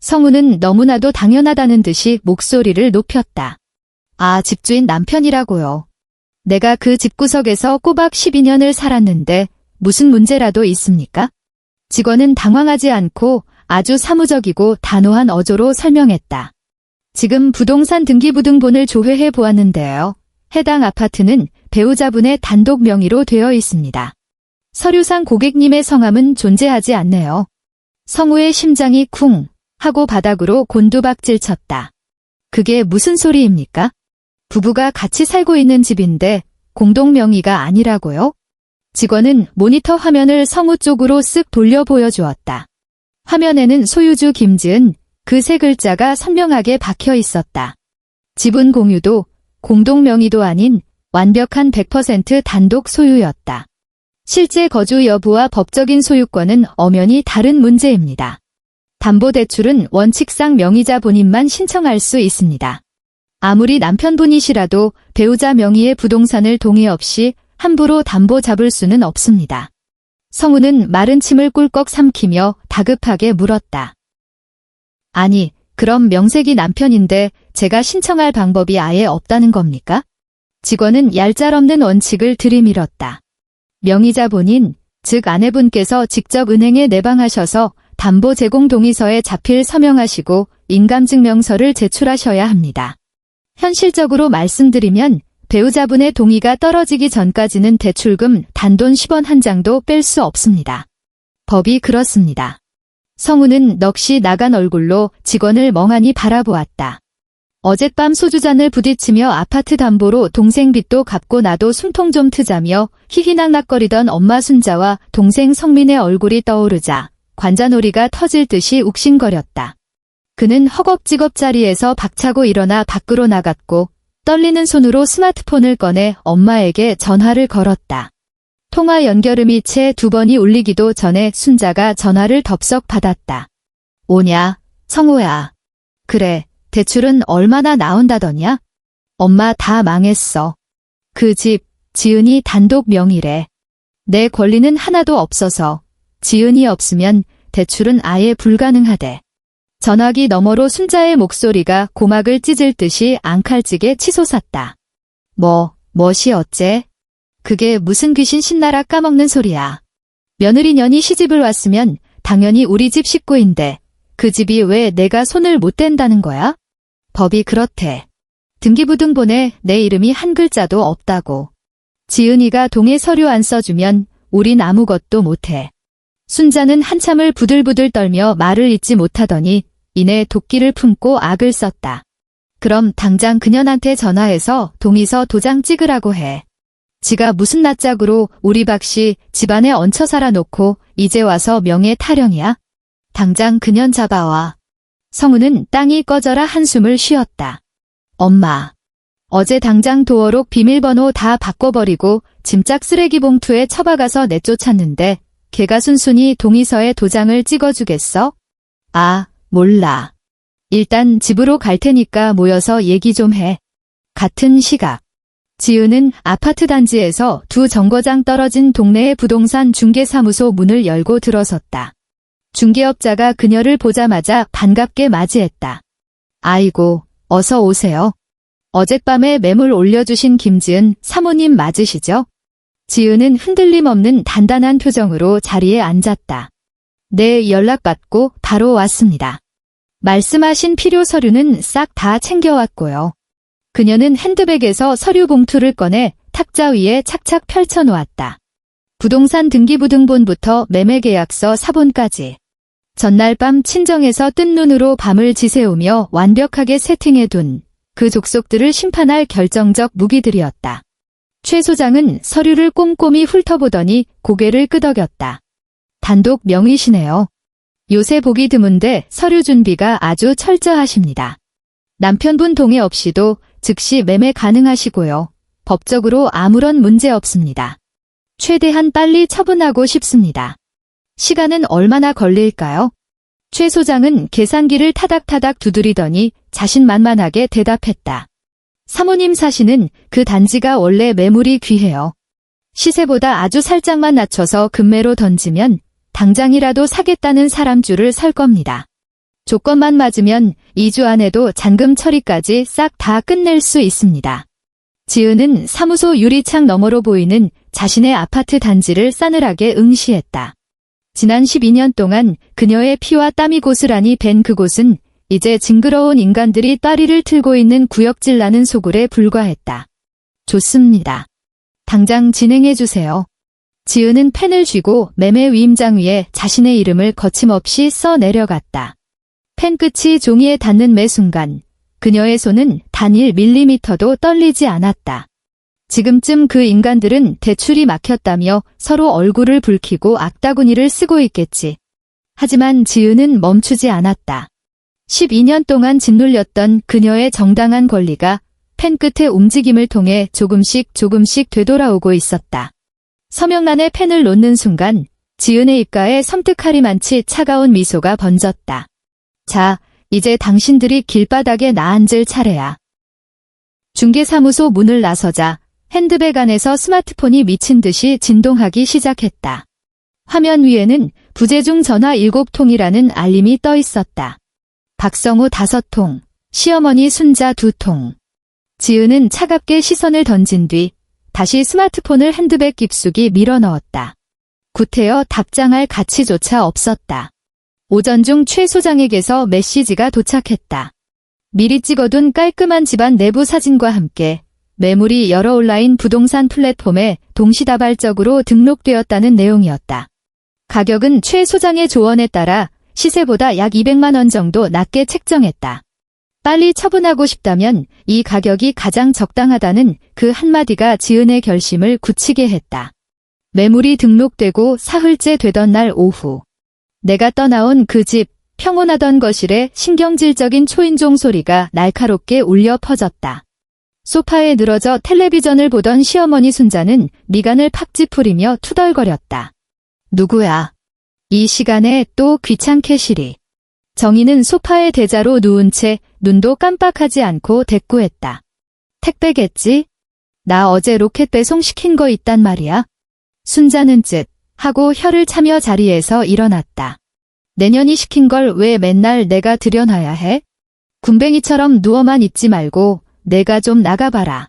성우는 너무나도 당연하다는 듯이 목소리를 높였다. 아, 집주인 남편이라고요. 내가 그 집구석에서 꼬박 12년을 살았는데 무슨 문제라도 있습니까? 직원은 당황하지 않고 아주 사무적이고 단호한 어조로 설명했다. 지금 부동산 등기부등본을 조회해 보았는데요. 해당 아파트는 배우자분의 단독 명의로 되어 있습니다. 서류상 고객님의 성함은 존재하지 않네요. 성우의 심장이 쿵 하고 바닥으로 곤두박질 쳤다. 그게 무슨 소리입니까? 부부가 같이 살고 있는 집인데 공동 명의가 아니라고요? 직원은 모니터 화면을 성우 쪽으로 쓱 돌려 보여주었다. 화면에는 소유주 김지은 그 세 글자가 선명하게 박혀 있었다. 지분 공유도 공동 명의도 아닌 완벽한 100% 단독 소유였다. 실제 거주 여부와 법적인 소유권은 엄연히 다른 문제입니다. 담보대출은 원칙상 명의자 본인만 신청할 수 있습니다. 아무리 남편분이시라도 배우자 명의의 부동산을 동의 없이 함부로 담보 잡을 수는 없습니다. 성우는 마른 침을 꿀꺽 삼키며 다급하게 물었다. 아니, 그럼 명색이 남편인데 제가 신청할 방법이 아예 없다는 겁니까? 직원은 얄짤없는 원칙을 들이밀었다. 명의자 본인, 즉 아내분께서 직접 은행에 내방하셔서 담보 제공 동의서에 자필 서명하시고 인감증명서를 제출하셔야 합니다. 현실적으로 말씀드리면 배우자분의 동의가 떨어지기 전까지는 대출금 단돈 10원 한 장도 뺄 수 없습니다. 법이 그렇습니다. 성우는 넋이 나간 얼굴로 직원을 멍하니 바라보았다. 어젯밤 소주잔을 부딪히며 아파트 담보로 동생 빚도 갚고 나도 숨통 좀 트자며 희희낙낙거리던 엄마 순자와 동생 성민의 얼굴이 떠오르자 관자놀이가 터질 듯이 욱신거렸다. 그는 허겁지겁 자리에서 박차고 일어나 밖으로 나갔고 떨리는 손으로 스마트폰을 꺼내 엄마에게 전화를 걸었다. 통화 연결음이 채 2번이 울리기도 전에 순자가 전화를 덥석 받았다. 오냐, 성우야. 그래, 대출은 얼마나 나온다더냐? 엄마 다 망했어. 그 집, 지은이 단독 명의래. 내 권리는 하나도 없어서 지은이 없으면 대출은 아예 불가능하대. 전화기 너머로 순자의 목소리가 고막을 찢을 듯이 앙칼지게 치솟았다. 멋이 어째? 그게 무슨 귀신 신나라 까먹는 소리야. 며느리년이 시집을 왔으면 당연히 우리 집 식구인데 그 집이 왜 내가 손을 못 댄다는 거야? 법이 그렇대. 등기부등본에 내 이름이 한 글자도 없다고. 지은이가 동의 서류 안 써주면 우린 아무것도 못해. 순자는 한참을 부들부들 떨며 말을 잇지 못하더니 이내 도끼를 품고 악을 썼다. 그럼 당장 그년한테 전화해서 동의서 도장 찍으라고 해. 지가 무슨 낯짝으로 우리 박씨 집안에 얹혀 살아놓고 이제 와서 명예 타령이야? 당장 그년 잡아와. 성우는 땅이 꺼져라 한숨을 쉬었다. 엄마. 어제 당장 도어록 비밀번호 다 바꿔버리고 짐짝 쓰레기 봉투에 처박아서 내쫓았는데 걔가 순순히 동의서에 도장을 찍어주겠어? 아, 몰라. 일단 집으로 갈 테니까 모여서 얘기 좀 해. 같은 시각. 지은은 아파트 단지에서 두 정거장 떨어진 동네의 부동산 중개사무소 문을 열고 들어섰다. 중개업자가 그녀를 보자마자 반갑게 맞이했다. 아이고, 어서 오세요. 어젯밤에 매물 올려주신 김지은 사모님 맞으시죠? 지은은 흔들림 없는 단단한 표정으로 자리에 앉았다. 네, 연락받고 바로 왔습니다. 말씀하신 필요 서류는 싹 다 챙겨왔고요. 그녀는 핸드백에서 서류 봉투를 꺼내 탁자 위에 착착 펼쳐놓았다. 부동산 등기부등본부터 매매계약서 사본까지. 전날 밤 친정에서 뜬 눈으로 밤을 지새우며 완벽하게 세팅해둔 그 족속들을 심판할 결정적 무기들이었다. 최 소장은 서류를 꼼꼼히 훑어보더니 고개를 끄덕였다. 단독 명의시네요. 요새 보기 드문데 서류 준비가 아주 철저하십니다. 남편분 동의 없이도 즉시 매매 가능하시고요. 법적으로 아무런 문제 없습니다. 최대한 빨리 처분하고 싶습니다. 시간은 얼마나 걸릴까요? 최 소장은 계산기를 타닥타닥 두드리더니 자신만만하게 대답했다. 사모님 사시는 그 단지가 원래 매물이 귀해요. 시세보다 아주 살짝만 낮춰서 금매로 던지면 당장이라도 사겠다는 사람 줄을 설 겁니다. 조건만 맞으면 2주 안에도 잔금 처리까지 싹 다 끝낼 수 있습니다. 지은은 사무소 유리창 너머로 보이는 자신의 아파트 단지를 싸늘하게 응시했다. 지난 12년 동안 그녀의 피와 땀이 고스란히 밴 그곳은 이제 징그러운 인간들이 따리를 틀고 있는 구역질 나는 소굴에 불과했다. 좋습니다. 당장 진행해주세요. 지은은 펜을 쥐고 매매 위임장 위에 자신의 이름을 거침없이 써 내려갔다. 펜 끝이 종이에 닿는 매 순간 그녀의 손은 단 1mm도 떨리지 않았다. 지금쯤 그 인간들은 대출이 막혔다며 서로 얼굴을 붉히고 악다구니를 쓰고 있겠지. 하지만 지은은 멈추지 않았다. 12년 동안 짓눌렸던 그녀의 정당한 권리가 펜 끝의 움직임을 통해 조금씩 되돌아오고 있었다. 서명란에 펜을 놓는 순간 지은의 입가에 섬뜩하리만치 차가운 미소가 번졌다. 자, 이제 당신들이 길바닥에 나앉을 차례야. 중개사무소 문을 나서자 핸드백 안에서 스마트폰이 미친 듯이 진동하기 시작했다. 화면 위에는 부재중 전화 7통이라는 알림이 떠 있었다. 박성우 5통, 시어머니 순자 2통. 지은은 차갑게 시선을 던진 뒤 다시 스마트폰을 핸드백 깊숙이 밀어 넣었다. 구태여 답장할 가치조차 없었다. 오전 중 최 소장에게서 메시지가 도착했다. 미리 찍어둔 깔끔한 집안 내부 사진과 함께 매물이 여러 온라인 부동산 플랫폼에 동시다발적으로 등록되었다는 내용이었다. 가격은 최 소장의 조언에 따라 시세보다 약 200만 원 정도 낮게 책정했다. 빨리 처분하고 싶다면 이 가격이 가장 적당하다는 그 한마디가 지은의 결심을 굳히게 했다. 매물이 등록되고 사흘째 되던 날 오후. 내가 떠나온 그 집, 평온하던 거실에 신경질적인 초인종 소리가 날카롭게 울려 퍼졌다. 소파에 늘어져 텔레비전을 보던 시어머니 순자는 미간을 팍 찌푸리며 투덜거렸다. 누구야? 이 시간에 또 귀찮게 시리. 정희는 소파에 대자로 누운 채 눈도 깜빡하지 않고 대꾸했다. 택배겠지? 나 어제 로켓 배송 시킨 거 있단 말이야. 순자는 쯧 하고 혀를 차며 자리에서 일어났다. 내년이 시킨 걸 왜 맨날 내가 들여놔야 해? 군뱅이처럼 누워만 있지 말고 내가 좀 나가봐라.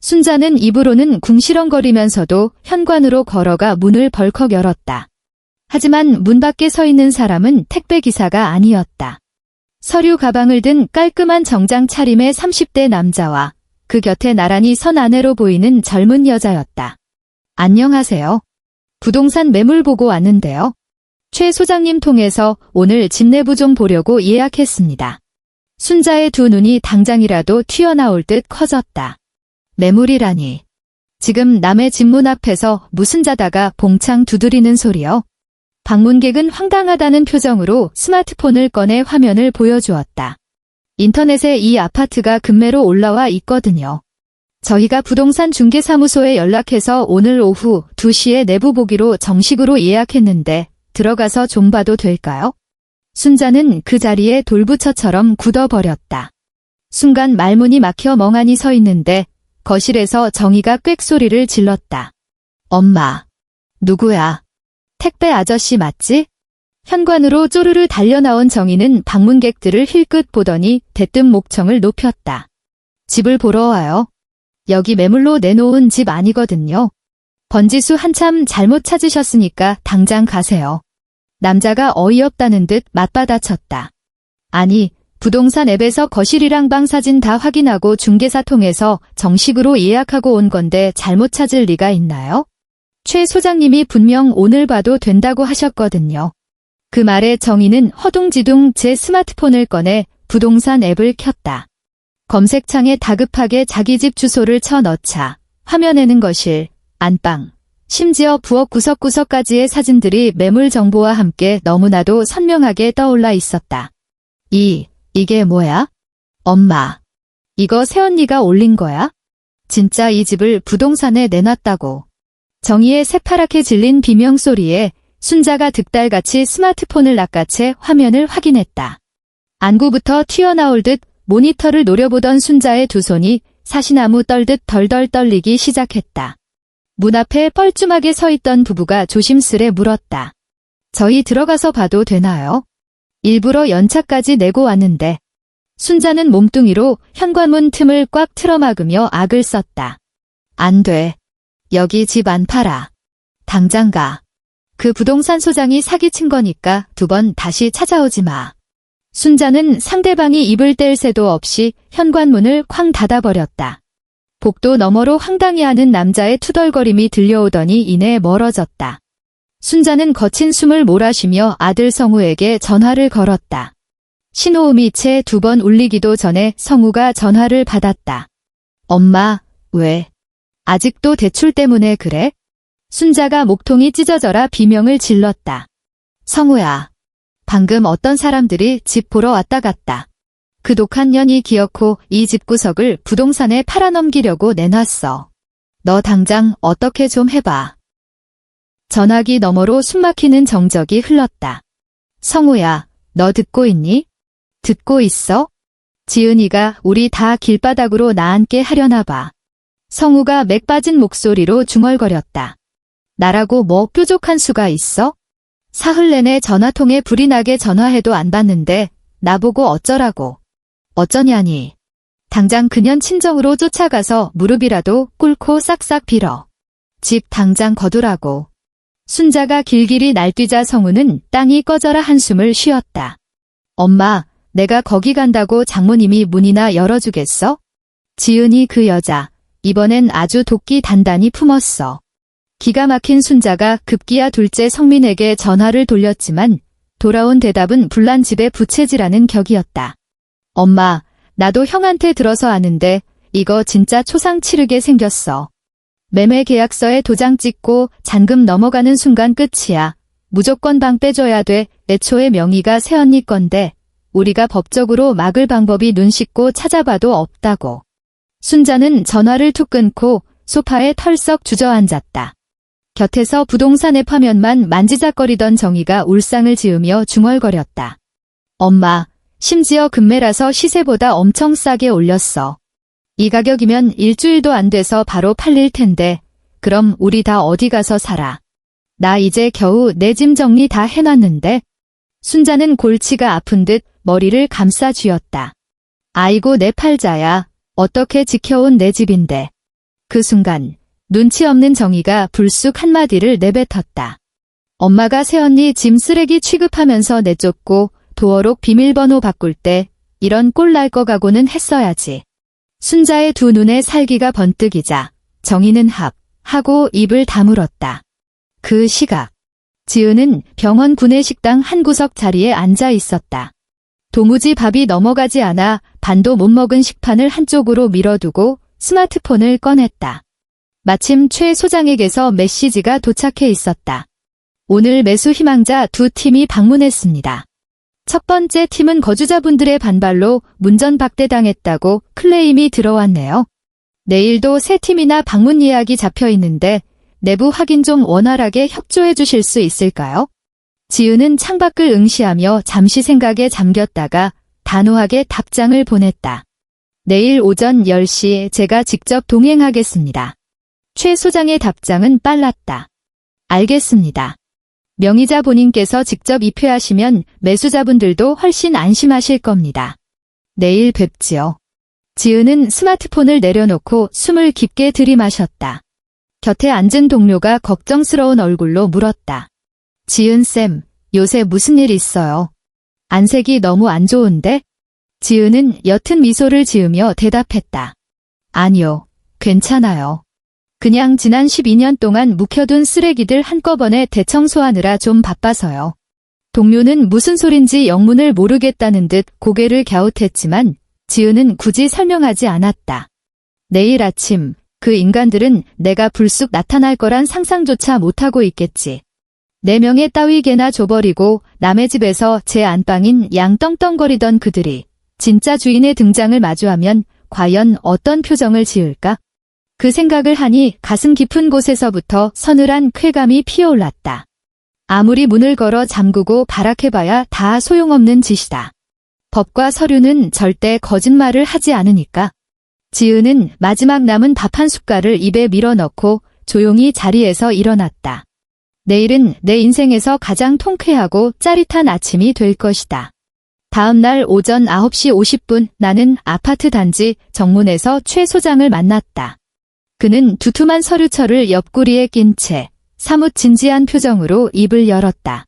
순자는 입으로는 궁시렁거리면서도 현관으로 걸어가 문을 벌컥 열었다. 하지만 문 밖에 서 있는 사람은 택배기사가 아니었다. 서류 가방을 든 깔끔한 정장 차림의 30대 남자와 그 곁에 나란히 선 아내로 보이는 젊은 여자였다. 안녕하세요. 부동산 매물 보고 왔는데요. 최 소장님 통해서 오늘 집 내부 좀 보려고 예약했습니다. 순자의 두 눈이 당장이라도 튀어나올 듯 커졌다. 매물이라니. 지금 남의 집 문 앞에서 무슨 자다가 봉창 두드리는 소리요? 방문객은 황당하다는 표정으로 스마트폰을 꺼내 화면을 보여주었다. 인터넷에 이 아파트가 금매로 올라와 있거든요. 저희가 부동산 중개사무소에 연락해서 오늘 오후 2시에 내부 보기로 정식으로 예약했는데 들어가서 좀 봐도 될까요? 순자는 그 자리에 돌부처처럼 굳어버렸다. 순간 말문이 막혀 멍하니 서 있는데 거실에서 정희가 꽥소리를 질렀다. 엄마. 누구야? 택배 아저씨 맞지? 현관으로 쪼르르 달려나온 정희는 방문객들을 힐끗 보더니 대뜸 목청을 높였다. 집을 보러 와요. 여기 매물로 내놓은 집 아니거든요. 번지수 한참 잘못 찾으셨으니까 당장 가세요. 남자가 어이없다는 듯 맞받아쳤다. 아니, 부동산 앱에서 거실이랑 방 사진 다 확인하고 중개사 통해서 정식으로 예약하고 온 건데 잘못 찾을 리가 있나요? 최 소장님이 분명 오늘 봐도 된다고 하셨거든요. 그 말에 정희는 허둥지둥 제 스마트폰을 꺼내 부동산 앱을 켰다. 검색창에 다급하게 자기 집 주소를 쳐 넣자 화면에는 거실, 안방, 심지어 부엌 구석구석까지의 사진들이 매물 정보와 함께 너무나도 선명하게 떠올라 있었다. 이게 뭐야? 엄마, 이거 새언니가 올린 거야? 진짜 이 집을 부동산에 내놨다고. 정희의 새파랗게 질린 비명소리에 순자가 득달같이 스마트폰을 낚아채 화면을 확인했다. 안구부터 튀어나올 듯 모니터를 노려보던 순자의 두 손이 사시나무 떨듯 덜덜 떨리기 시작했다. 문 앞에 뻘쭘하게 서 있던 부부가 조심스레 물었다. 저희 들어가서 봐도 되나요? 일부러 연차까지 내고 왔는데. 순자는 몸뚱이로 현관문 틈을 꽉 틀어막으며 악을 썼다. 안 돼. 여기 집 안 팔아. 당장 가. 그 부동산 소장이 사기친 거니까 2번 다시 찾아오지 마. 순자는 상대방이 입을 뗄 새도 없이 현관문을 쾅 닫아버렸다. 복도 너머로 황당해하는 남자의 투덜거림이 들려오더니 이내 멀어졌다. 순자는 거친 숨을 몰아쉬며 아들 성우에게 전화를 걸었다. 신호음이 채 2번 울리기도 전에 성우가 전화를 받았다. 엄마, 왜? 아직도 대출 때문에 그래? 순자가 목통이 찢어져라 비명을 질렀다. 성우야. 방금 어떤 사람들이 집 보러 왔다 갔다. 그 독한 년이 기어코 이 집구석을 부동산에 팔아넘기려고 내놨어. 너 당장 어떻게 좀 해봐. 전화기 너머로 숨막히는 정적이 흘렀다. 성우야, 너 듣고 있니? 듣고 있어? 지은이가 우리 다 길바닥으로 나앉게 하려나 봐. 성우가 맥 빠진 목소리로 중얼거렸다. 나라고 뭐 뾰족한 수가 있어? 사흘 내내 전화통에 불이 나게 전화해도 안 받는데 나보고 어쩌라고. 어쩌냐니. 당장 그년 친정으로 쫓아가서 무릎이라도 꿇고 싹싹 빌어. 집 당장 거두라고. 순자가 길길이 날뛰자 성우는 땅이 꺼져라 한숨을 쉬었다. 엄마, 내가 거기 간다고 장모님이 문이나 열어주겠어? 지은이 그 여자, 이번엔 아주 도끼 단단히 품었어. 기가 막힌 순자가 급기야 둘째 성민에게 전화를 돌렸지만 돌아온 대답은 불난 집의 부채질하는 격이었다. 엄마, 나도 형한테 들어서 아는데 이거 진짜 초상 치르게 생겼어. 매매 계약서에 도장 찍고 잔금 넘어가는 순간 끝이야. 무조건 방 빼줘야 돼. 애초에 명의가 새언니 건데 우리가 법적으로 막을 방법이 눈 씻고 찾아봐도 없다고. 순자는 전화를 툭 끊고 소파에 털썩 주저앉았다. 곁에서 부동산 앱 화면만 만지작거리던 정희가 울상을 지으며 중얼거렸다. 엄마, 심지어 금매라서 시세보다 엄청 싸게 올렸어. 이 가격이면 일주일도 안 돼서 바로 팔릴 텐데 그럼 우리 다 어디 가서 살아. 나 이제 겨우 내 짐 정리 다 해놨는데. 순자는 골치가 아픈 듯 머리를 감싸 쥐었다. 아이고 내 팔자야. 어떻게 지켜온 내 집인데. 그 순간 눈치 없는 정희가 불쑥 한마디를 내뱉었다. 엄마가 새언니 짐 쓰레기 취급하면서 내쫓고 도어록 비밀번호 바꿀 때 이런 꼴 날 거 각오는 했어야지. 순자의 두 눈에 살기가 번뜩이자 정희는 하고 입을 다물었다. 그 시각 지은은 병원 구내식당 한 구석 자리에 앉아 있었다. 도무지 밥이 넘어가지 않아 반도 못 먹은 식판을 한쪽으로 밀어두고 스마트폰을 꺼냈다. 마침 최 소장에게서 메시지가 도착해 있었다. 오늘 매수 희망자 2팀이 방문했습니다. 첫 번째 팀은 거주자분들의 반발로 문전박대당했다고 클레임이 들어왔네요. 내일도 새 팀이나 방문 예약이 잡혀 있는데 내부 확인 좀 원활하게 협조해 주실 수 있을까요? 지은은 창밖을 응시하며 잠시 생각에 잠겼다가 단호하게 답장을 보냈다. 내일 오전 10시에 제가 직접 동행하겠습니다. 최 소장의 답장은 빨랐다. 알겠습니다. 명의자 본인께서 직접 입회하시면 매수자분들도 훨씬 안심하실 겁니다. 내일 뵙지요. 지은은 스마트폰을 내려놓고 숨을 깊게 들이마셨다. 곁에 앉은 동료가 걱정스러운 얼굴로 물었다. 지은쌤, 요새 무슨 일 있어요? 안색이 너무 안 좋은데? 지은은 옅은 미소를 지으며 대답했다. 아니요, 괜찮아요. 그냥 지난 12년 동안 묵혀둔 쓰레기들 한꺼번에 대청소하느라 좀 바빠서요. 동료는 무슨 소린지 영문을 모르겠다는 듯 고개를 갸웃했지만 지은은 굳이 설명하지 않았다. 내일 아침 그 인간들은 내가 불쑥 나타날 거란 상상조차 못하고 있겠지. 내 명예 따위 개나 줘버리고 남의 집에서 제 안방인 양 떵떵거리던 그들이 진짜 주인의 등장을 마주하면 과연 어떤 표정을 지을까? 그 생각을 하니 가슴 깊은 곳에서부터 서늘한 쾌감이 피어올랐다. 아무리 문을 걸어 잠그고 발악해봐야 다 소용없는 짓이다. 법과 서류는 절대 거짓말을 하지 않으니까. 지은은 마지막 남은 밥 한 숟갈을 입에 밀어넣고 조용히 자리에서 일어났다. 내일은 내 인생에서 가장 통쾌하고 짜릿한 아침이 될 것이다. 다음 날 오전 9시 50분 나는 아파트 단지 정문에서 최 소장을 만났다. 그는 두툼한 서류철을 옆구리에 낀 채 사뭇 진지한 표정으로 입을 열었다.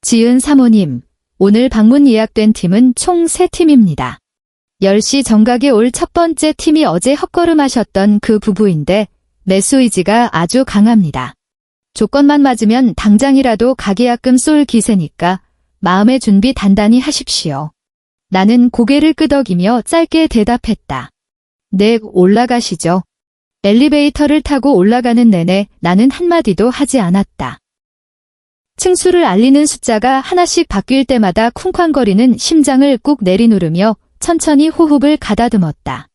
지은 사모님, 오늘 방문 예약된 팀은 총 3팀입니다. 10시 정각에 올 첫 번째 팀이 어제 헛걸음하셨던 그 부부인데 매수 의지가 아주 강합니다. 조건만 맞으면 당장이라도 가계약금 쏠 기세니까 마음의 준비 단단히 하십시오. 나는 고개를 끄덕이며 짧게 대답했다. 네, 올라가시죠. 엘리베이터를 타고 올라가는 내내 나는 한마디도 하지 않았다. 층수를 알리는 숫자가 하나씩 바뀔 때마다 쿵쾅거리는 심장을 꾹 내리누르며 천천히 호흡을 가다듬었다.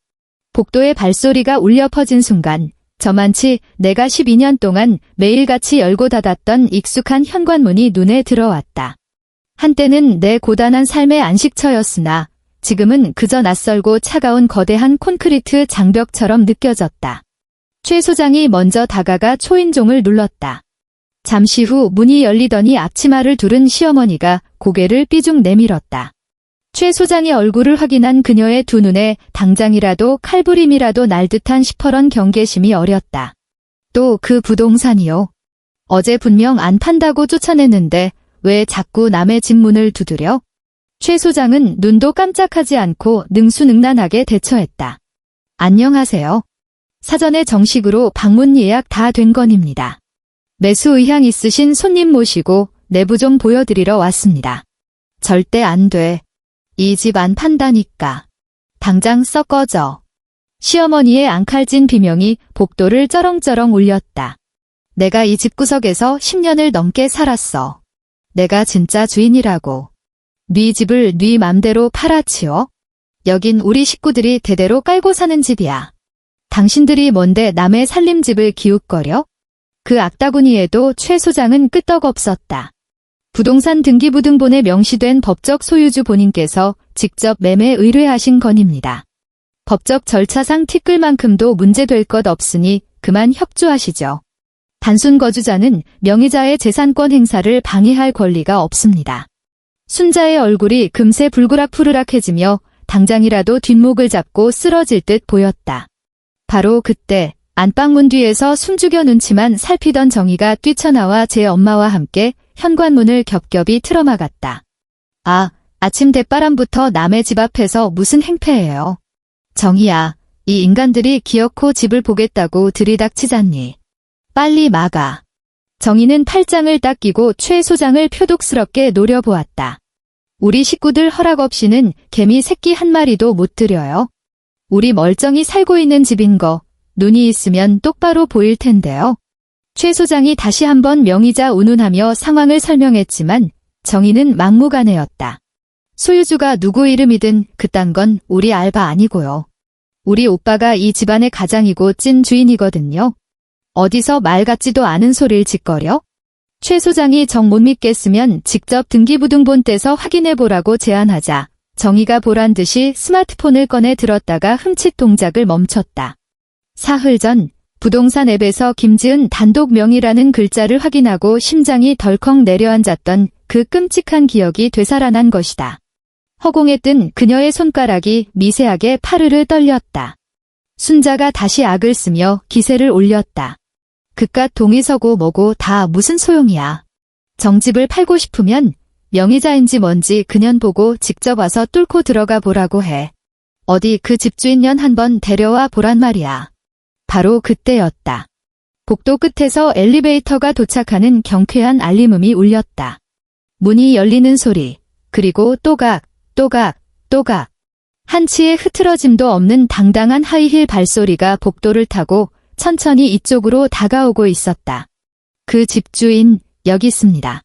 복도의 발소리가 울려 퍼진 순간 저만치 내가 12년 동안 매일같이 열고 닫았던 익숙한 현관문이 눈에 들어왔다. 한때는 내 고단한 삶의 안식처였으나 지금은 그저 낯설고 차가운 거대한 콘크리트 장벽처럼 느껴졌다. 최 소장이 먼저 다가가 초인종을 눌렀다. 잠시 후 문이 열리더니 앞치마를 두른 시어머니가 고개를 삐죽 내밀었다. 최 소장의 얼굴을 확인한 그녀의 두 눈에 당장이라도 칼부림이라도 날 듯한 시퍼런 경계심이 어렸다. 또 그 부동산이요. 어제 분명 안 판다고 쫓아냈는데 왜 자꾸 남의 집 문을 두드려? 최 소장은 눈도 깜짝하지 않고 능수능란하게 대처했다. 안녕하세요. 사전에 정식으로 방문 예약 다 된 건입니다. 매수 의향 있으신 손님 모시고 내부 좀 보여드리러 왔습니다. 절대 안 돼. 이 집 안 판다니까. 당장 썩 꺼져. 시어머니의 앙칼진 비명이 복도를 쩌렁쩌렁 울렸다. 내가 이 집구석에서 10년을 넘게 살았어. 내가 진짜 주인이라고. 네 집을 네 맘대로 팔아치워? 여긴 우리 식구들이 대대로 깔고 사는 집이야. 당신들이 뭔데 남의 살림집을 기웃거려? 그 악다구니에도 최 소장은 끄떡없었다. 부동산 등기부등본에 명시된 법적 소유주 본인께서 직접 매매 의뢰하신 건입니다. 법적 절차상 티끌만큼도 문제될 것 없으니 그만 협조하시죠. 단순 거주자는 명의자의 재산권 행사를 방해할 권리가 없습니다. 순자의 얼굴이 금세 불그락푸르락해지며 당장이라도 뒷목을 잡고 쓰러질 듯 보였다. 바로 그때 안방문 뒤에서 숨죽여 눈치만 살피던 정희가 뛰쳐나와 제 엄마와 함께 현관문을 겹겹이 틀어막았다. 아침 대바람부터 남의 집 앞에서 무슨 행패예요. 정희야, 이 인간들이 기어코 집을 보겠다고 들이닥치잖니. 빨리 막아. 정희는 팔짱을 딱 끼고 최 소장을 표독스럽게 노려보았다. 우리 식구들 허락 없이는 개미 새끼 한 마리도 못 들여요. 우리 멀쩡히 살고 있는 집인 거 눈이 있으면 똑바로 보일 텐데요. 최 소장이 다시 한번 명의자 운운하며 상황을 설명했지만 정희는 막무가내였다. 소유주가 누구 이름이든 그딴 건 우리 알바 아니고요. 우리 오빠가 이 집안의 가장이고 찐 주인이거든요. 어디서 말 같지도 않은 소리를 짓거려? 최 소장이 정 못 믿겠으면 직접 등기부등본 떼서 확인해보라고 제안하자 정희가 보란 듯이 스마트폰을 꺼내 들었다가 흠칫 동작을 멈췄다. 사흘 전 부동산 앱에서 김지은 단독 명의라는 글자를 확인하고 심장이 덜컥 내려앉았던 그 끔찍한 기억이 되살아난 것이다. 허공에 뜬 그녀의 손가락이 미세하게 파르르 떨렸다. 순자가 다시 악을 쓰며 기세를 올렸다. 그깟 동의서고 뭐고 다 무슨 소용이야. 정집을 팔고 싶으면 명의자인지 뭔지 그년 보고 직접 와서 뚫고 들어가 보라고 해. 어디 그 집주인년 한번 데려와 보란 말이야. 바로 그때였다. 복도 끝에서 엘리베이터가 도착하는 경쾌한 알림음이 울렸다. 문이 열리는 소리, 그리고 또각, 또각, 또각. 한치의 흐트러짐도 없는 당당한 하이힐 발소리가 복도를 타고 천천히 이쪽으로 다가오고 있었다. 그 집주인, 여기 있습니다.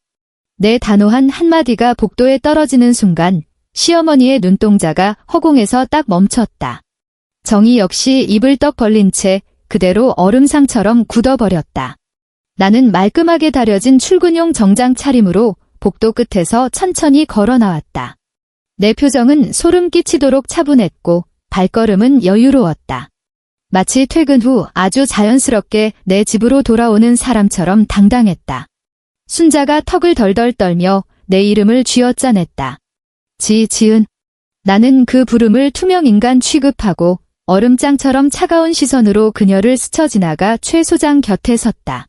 내 단호한 한마디가 복도에 떨어지는 순간 시어머니의 눈동자가 허공에서 딱 멈췄다. 정희 역시 입을 떡 벌린 채 그대로 얼음상처럼 굳어버렸다. 나는 말끔하게 다려진 출근용 정장 차림으로 복도 끝에서 천천히 걸어 나왔다. 내 표정은 소름 끼치도록 차분했고 발걸음은 여유로웠다. 마치 퇴근 후 아주 자연스럽게 내 집으로 돌아오는 사람처럼 당당했다. 순자가 턱을 덜덜 떨며 내 이름을 쥐어짜냈다. 지은. 나는 그 부름을 투명인간 취급하고 얼음장처럼 차가운 시선으로 그녀를 스쳐 지나가 최 소장 곁에 섰다.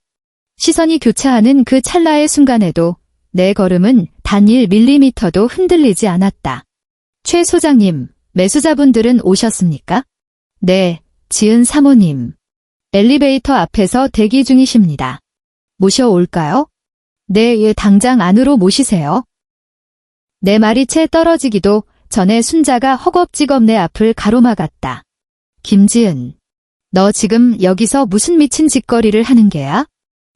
시선이 교차하는 그 찰나의 순간에도 내 걸음은 단 1mm도 흔들리지 않았다. 최 소장님, 매수자분들은 오셨습니까? 네, 지은 사모님. 엘리베이터 앞에서 대기 중이십니다. 모셔올까요? 네, 예, 당장 안으로 모시세요. 내 말이 채 떨어지기도 전에 순자가 허겁지겁 내 앞을 가로막았다. 김지은, 너 지금 여기서 무슨 미친 짓거리를 하는 게야?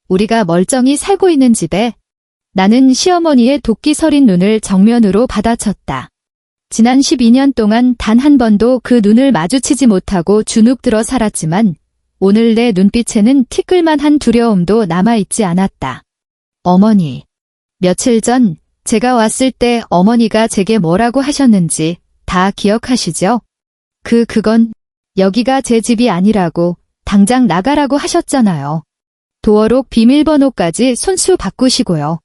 우리가 멀쩡히 살고 있는 집에. 나는 시어머니의 도끼 서린 눈을 정면으로 받아쳤다. 지난 12년 동안 단 한 번도 그 눈을 마주치지 못하고 주눅들어 살았지만 오늘 내 눈빛에는 티끌만한 두려움도 남아있지 않았다. 어머니, 며칠 전 제가 왔을 때 어머니가 제게 뭐라고 하셨는지 다 기억하시죠? 그건 여기가 제 집이 아니라고 당장 나가라고 하셨잖아요. 도어록 비밀번호까지 손수 바꾸시고요.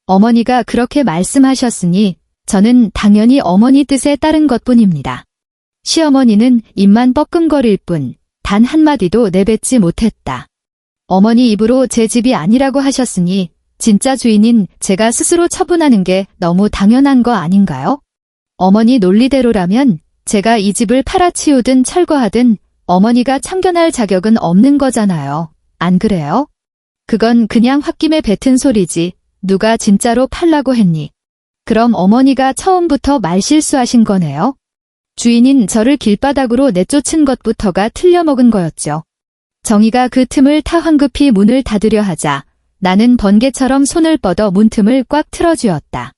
어머니가 그렇게 말씀하셨으니 저는 당연히 어머니 뜻에 따른 것뿐입니다. 시어머니는 입만 뻐끔거릴 뿐 단 한마디도 내뱉지 못했다. 어머니 입으로 제 집이 아니라고 하셨으니 진짜 주인인 제가 스스로 처분하는 게 너무 당연한 거 아닌가요? 어머니 논리대로라면 제가 이 집을 팔아치우든 철거하든 어머니가 참견할 자격은 없는 거잖아요. 안 그래요? 그건 그냥 홧김에 뱉은 소리지 누가 진짜로 팔라고 했니? 그럼 어머니가 처음부터 말실수하신 거네요? 주인인 저를 길바닥으로 내쫓은 것부터가 틀려먹은 거였죠. 정희가 그 틈을 타 황급히 문을 닫으려 하자 나는 번개처럼 손을 뻗어 문틈을 꽉 틀어쥐었다.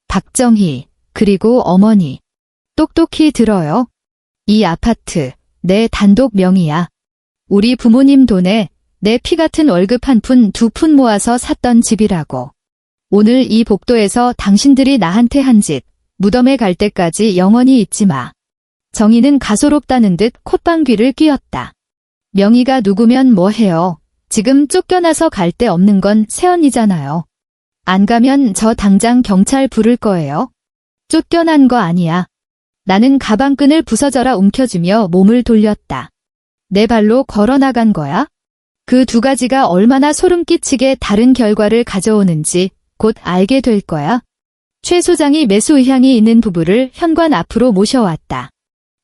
박정희, 그리고 어머니. 똑똑히 들어요. 이 아파트, 내 단독 명의야. 우리 부모님 돈에 내 피 같은 월급 한 푼, 두 푼 모아서 샀던 집이라고. 오늘 이 복도에서 당신들이 나한테 한 짓, 무덤에 갈 때까지 영원히 잊지 마. 정희는 가소롭다는 듯 콧방귀를 뀌었다. 명의가 누구면 뭐해요. 지금 쫓겨나서 갈 데 없는 건 새언니잖아요. 안 가면 저 당장 경찰 부를 거예요. 쫓겨난 거 아니야. 나는 가방끈을 부서져라 움켜쥐며 몸을 돌렸다. 내 발로 걸어나간 거야? 그 두 가지가 얼마나 소름 끼치게 다른 결과를 가져오는지 곧 알게 될 거야. 최 소장이 매수 의향이 있는 부부를 현관 앞으로 모셔왔다.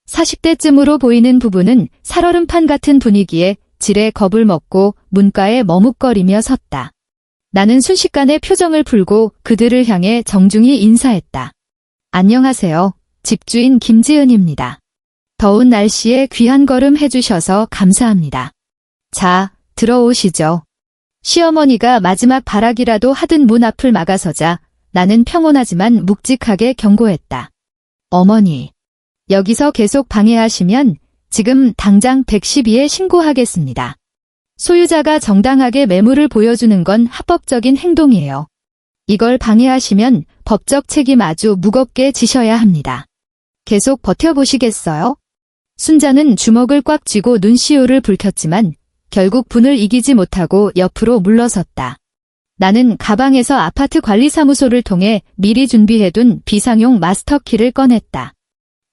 40대쯤으로 보이는 부부는 살얼음판 같은 분위기에 지레 겁을 먹고 문가에 머뭇거리며 섰다. 나는 순식간에 표정을 풀고 그들을 향해 정중히 인사했다. 안녕하세요. 집주인 김지은입니다. 더운 날씨에 귀한 걸음 해주셔서 감사합니다. 자, 들어오시죠. 시어머니가 마지막 발악이라도 하듯 문 앞을 막아서자 나는 평온하지만 묵직하게 경고했다. 어머니, 여기서 계속 방해하시면 지금 당장 112에 신고하겠습니다. 소유자가 정당하게 매물을 보여주는 건 합법적인 행동이에요. 이걸 방해하시면 법적 책임 아주 무겁게 지셔야 합니다. 계속 버텨보시겠어요? 순자는 주먹을 꽉 쥐고 눈시울을 붉혔지만 결국 분을 이기지 못하고 옆으로 물러섰다. 나는 가방에서 아파트 관리사무소를 통해 미리 준비해둔 비상용 마스터키를 꺼냈다.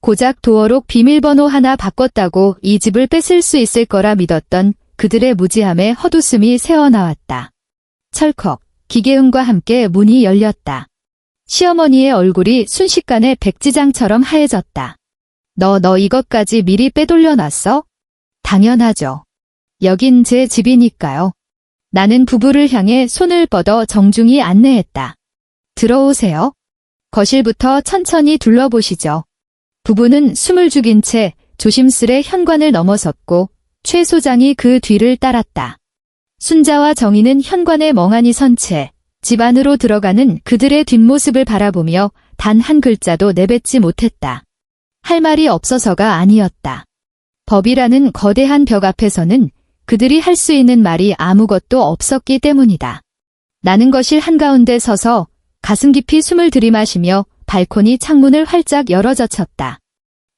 고작 도어록 비밀번호 하나 바꿨다고 이 집을 뺏을 수 있을 거라 믿었던 그들의 무지함에 헛웃음이 새어나왔다. 철컥, 기계음과 함께 문이 열렸다. 시어머니의 얼굴이 순식간에 백지장처럼 하얘졌다. 너 이것까지 미리 빼돌려놨어? 당연하죠. 여긴 제 집이니까요. 나는 부부를 향해 손을 뻗어 정중히 안내했다. 들어오세요. 거실부터 천천히 둘러보시죠. 부부는 숨을 죽인 채 조심스레 현관을 넘어섰고 최 소장이 그 뒤를 따랐다. 순자와 정희는 현관에 멍하니 선 채 집 안으로 들어가는 그들의 뒷모습을 바라보며 단 한 글자도 내뱉지 못했다. 할 말이 없어서가 아니었다. 법이라는 거대한 벽 앞에서는 그들이 할 수 있는 말이 아무것도 없었기 때문이다. 나는 거실 한가운데 서서 가슴 깊이 숨을 들이마시며 발코니 창문을 활짝 열어젖혔다.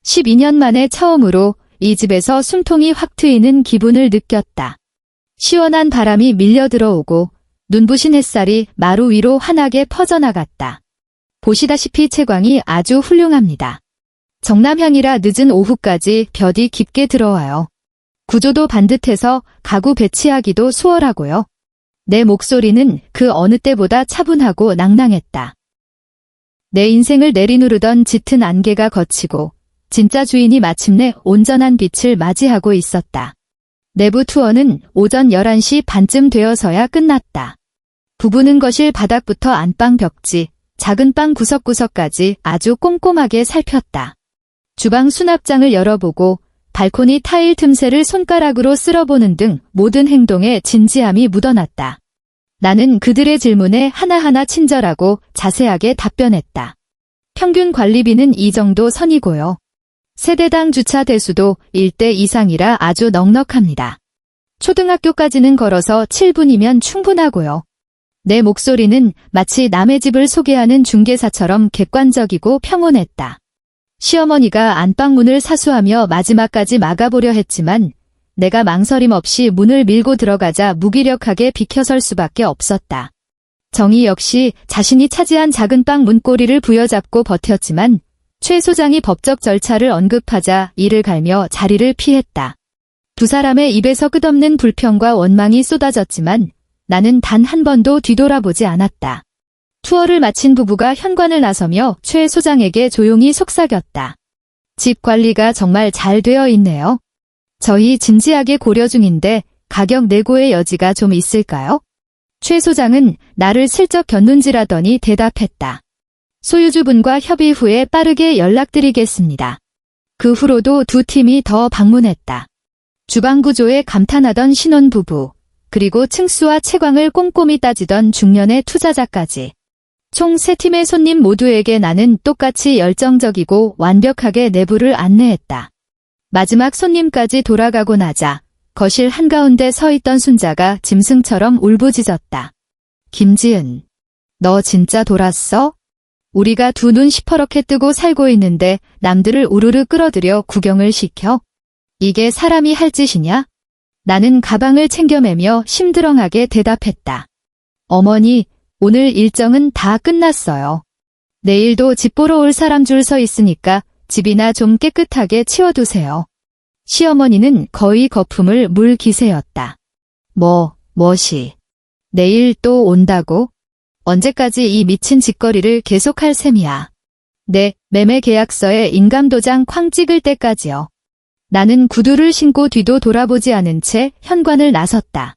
12년 만에 처음으로 이 집에서 숨통이 확 트이는 기분을 느꼈다. 시원한 바람이 밀려 들어오고 눈부신 햇살이 마루 위로 환하게 퍼져나갔다. 보시다시피 채광이 아주 훌륭합니다. 정남향이라 늦은 오후까지 볕이 깊게 들어와요. 구조도 반듯해서 가구 배치하기도 수월하고요. 내 목소리는 그 어느 때보다 차분하고 낭낭했다. 내 인생을 내리누르던 짙은 안개가 걷히고 진짜 주인이 마침내 온전한 빛을 맞이하고 있었다. 내부 투어는 오전 11시 반쯤 되어서야 끝났다. 부부는 거실 바닥부터 안방 벽지, 작은 방 구석구석까지 아주 꼼꼼하게 살폈다. 주방 수납장을 열어보고 발코니 타일 틈새를 손가락으로 쓸어보는 등 모든 행동에 진지함이 묻어났다. 나는 그들의 질문에 하나하나 친절하고 자세하게 답변했다. 평균 관리비는 이 정도 선이고요. 세대당 주차 대수도 1대 이상이라 아주 넉넉합니다. 초등학교까지는 걸어서 7분이면 충분하고요. 내 목소리는 마치 남의 집을 소개하는 중개사처럼 객관적이고 평온했다. 시어머니가 안방문을 사수하며 마지막까지 막아보려 했지만 내가 망설임 없이 문을 밀고 들어가자 무기력하게 비켜설 수밖에 없었다. 정희 역시 자신이 차지한 작은 방 문고리를 부여잡고 버텼지만 최 소장이 법적 절차를 언급하자 이를 갈며 자리를 피했다. 두 사람의 입에서 끝없는 불평과 원망이 쏟아졌지만 나는 단 한 번도 뒤돌아보지 않았다. 투어를 마친 부부가 현관을 나서며 최 소장에게 조용히 속삭였다. 집 관리가 정말 잘 되어 있네요. 저희 진지하게 고려 중인데 가격 내고의 여지가 좀 있을까요? 최 소장은 나를 슬쩍 곁눈질하더니 대답했다. 소유주분과 협의 후에 빠르게 연락드리겠습니다. 그 후로도 두 팀이 더 방문했다. 주방 구조에 감탄하던 신혼부부, 그리고 층수와 채광을 꼼꼼히 따지던 중년의 투자자까지. 총 3팀의 손님 모두에게 나는 똑같이 열정적이고 완벽하게 내부를 안내했다. 마지막 손님까지 돌아가고 나자 거실 한가운데 서 있던 순자가 짐승처럼 울부짖었다. 김지은, 너 진짜 돌았어? 우리가 두 눈 시퍼렇게 뜨고 살고 있는데 남들을 우르르 끌어들여 구경을 시켜? 이게 사람이 할 짓이냐? 나는 가방을 챙겨매며 심드렁하게 대답했다. 어머니, 오늘 일정은 다 끝났어요. 내일도 집 보러 올 사람 줄 서 있으니까 집이나 좀 깨끗하게 치워두세요. 시어머니는 거의 거품을 물 기세였다. 뭐시. 내일 또 온다고? 언제까지 이 미친 짓거리를 계속할 셈이야. 네, 매매 계약서에 인감도장 쾅 찍을 때까지요. 나는 구두를 신고 뒤도 돌아보지 않은 채 현관을 나섰다.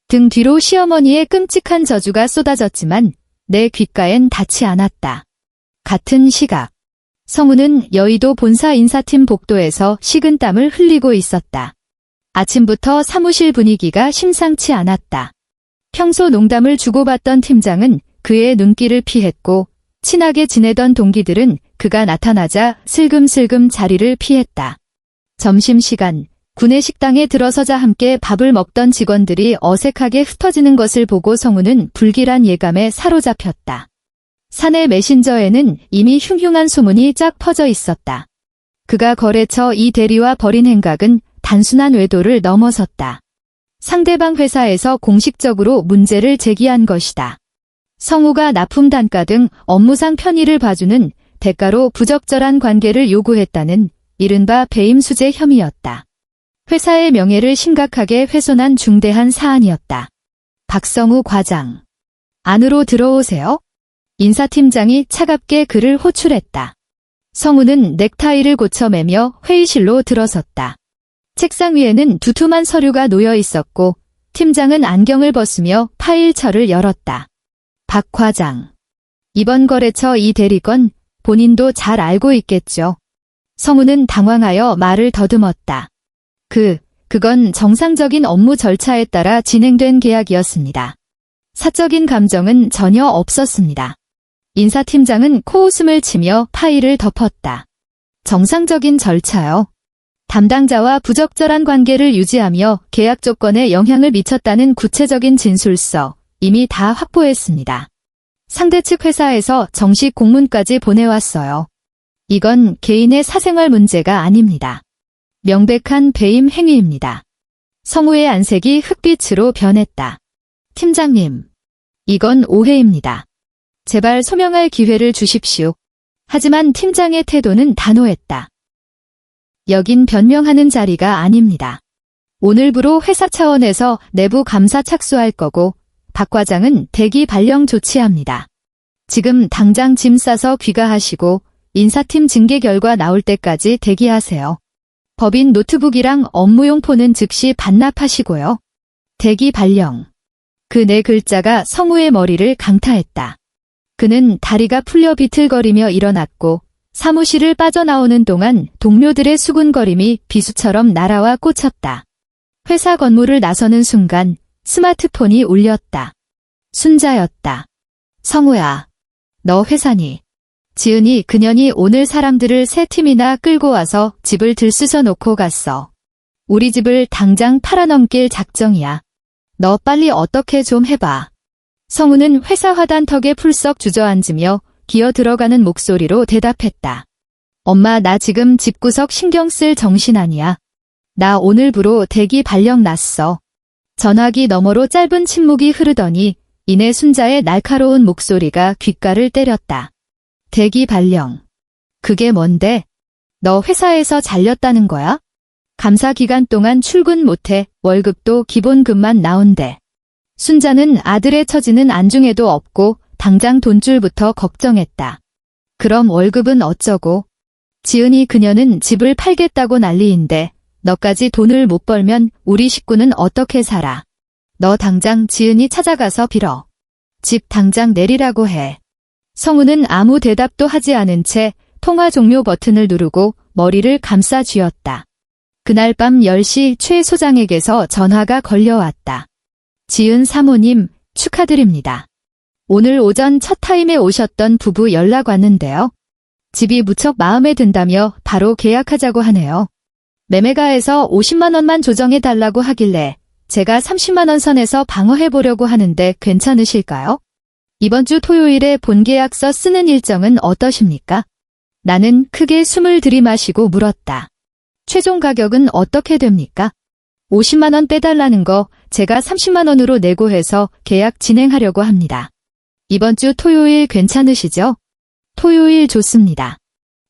등 뒤로 시어머니의 끔찍한 저주가 쏟아졌지만 내 귓가엔 닿지 않았다. 같은 시각. 성우는 여의도 본사 인사팀 복도에서 식은땀을 흘리고 있었다. 아침부터 사무실 분위기가 심상치 않았다. 평소 농담을 주고받던 팀장은 그의 눈길을 피했고 친하게 지내던 동기들은 그가 나타나자 슬금슬금 자리를 피했다. 점심시간, 구내식당에 들어서자 함께 밥을 먹던 직원들이 어색하게 흩어지는 것을 보고 성우는 불길한 예감에 사로잡혔다. 사내 메신저에는 이미 흉흉한 소문이 쫙 퍼져 있었다. 그가 거래처 이 대리와 벌인 행각은 단순한 외도를 넘어섰다. 상대방 회사에서 공식적으로 문제를 제기한 것이다. 성우가 납품 단가 등 업무상 편의를 봐주는 대가로 부적절한 관계를 요구했다는 이른바 배임수재 혐의였다. 회사의 명예를 심각하게 훼손한 중대한 사안이었다. 박성우 과장. 안으로 들어오세요. 인사팀장이 차갑게 그를 호출했다. 성우는 넥타이를 고쳐매며 회의실로 들어섰다. 책상 위에는 두툼한 서류가 놓여 있었고 팀장은 안경을 벗으며 파일처를 열었다. 박 과장. 이번 거래처 이 대리건 본인도 잘 알고 있겠죠. 성우는 당황하여 말을 더듬었다. 그건 정상적인 업무 절차에 따라 진행된 계약이었습니다. 사적인 감정은 전혀 없었습니다. 인사팀장은 코웃음을 치며 파일을 덮었다. 정상적인 절차요. 담당자와 부적절한 관계를 유지하며 계약 조건에 영향을 미쳤다는 구체적인 진술서 이미 다 확보했습니다. 상대 측 회사에서 정식 공문까지 보내왔어요. 이건 개인의 사생활 문제가 아닙니다. 명백한 배임 행위입니다. 성우의 안색이 흑빛으로 변했다. 팀장님, 이건 오해입니다. 제발 소명할 기회를 주십시오. 하지만 팀장의 태도는 단호했다. 여긴 변명하는 자리가 아닙니다. 오늘부로 회사 차원에서 내부 감사 착수할 거고 박 과장은 대기 발령 조치합니다. 지금 당장 짐 싸서 귀가하시고 인사팀 징계 결과 나올 때까지 대기하세요. 법인 노트북이랑 업무용 폰은 즉시 반납하시고요. 대기 발령. 그 네 글자가 성우의 머리를 강타했다. 그는 다리가 풀려 비틀거리며 일어났고 사무실을 빠져나오는 동안 동료들의 수군거림이 비수처럼 날아와 꽂혔다. 회사 건물을 나서는 순간 스마트폰이 울렸다. 순자였다. 성우야, 너 회사니? 지은이 그년이 오늘 사람들을 3팀이나 끌고 와서 집을 들쑤셔 놓고 갔어. 우리 집을 당장 팔아넘길 작정이야. 너 빨리 어떻게 좀 해봐. 성우는 회사 화단턱에 풀썩 주저앉으며 기어 들어가는 목소리로 대답했다. 엄마, 나 지금 집구석 신경 쓸 정신 아니야. 나 오늘부로 대기 발령 났어. 전화기 너머로 짧은 침묵이 흐르더니 이내 순자의 날카로운 목소리가 귓가를 때렸다. 대기 발령. 그게 뭔데? 너 회사에서 잘렸다는 거야? 감사 기간 동안 출근 못해 월급도 기본급만 나온대. 순자는 아들의 처지는 안중에도 없고 당장 돈줄부터 걱정했다. 그럼 월급은 어쩌고? 지은이 그녀는 집을 팔겠다고 난리인데 너까지 돈을 못 벌면 우리 식구는 어떻게 살아? 너 당장 지은이 찾아가서 빌어. 집 당장 내리라고 해. 성우는 아무 대답도 하지 않은 채 통화 종료 버튼을 누르고 머리를 감싸 쥐었다. 그날 밤 10시 최 소장에게서 전화가 걸려왔다. 지은 사모님, 축하드립니다. 오늘 오전 첫 타임에 오셨던 부부 연락 왔는데요. 집이 무척 마음에 든다며 바로 계약하자고 하네요. 매매가에서 50만 원만 조정해달라고 하길래 제가 30만 원 선에서 방어해보려고 하는데 괜찮으실까요? 이번 주 토요일에 본계약서 쓰는 일정은 어떠십니까? 나는 크게 숨을 들이마시고 물었다. 최종 가격은 어떻게 됩니까? 50만 원 빼달라는 거 제가 30만 원으로 내고 해서 계약 진행하려고 합니다. 이번 주 토요일 괜찮으시죠? 토요일 좋습니다.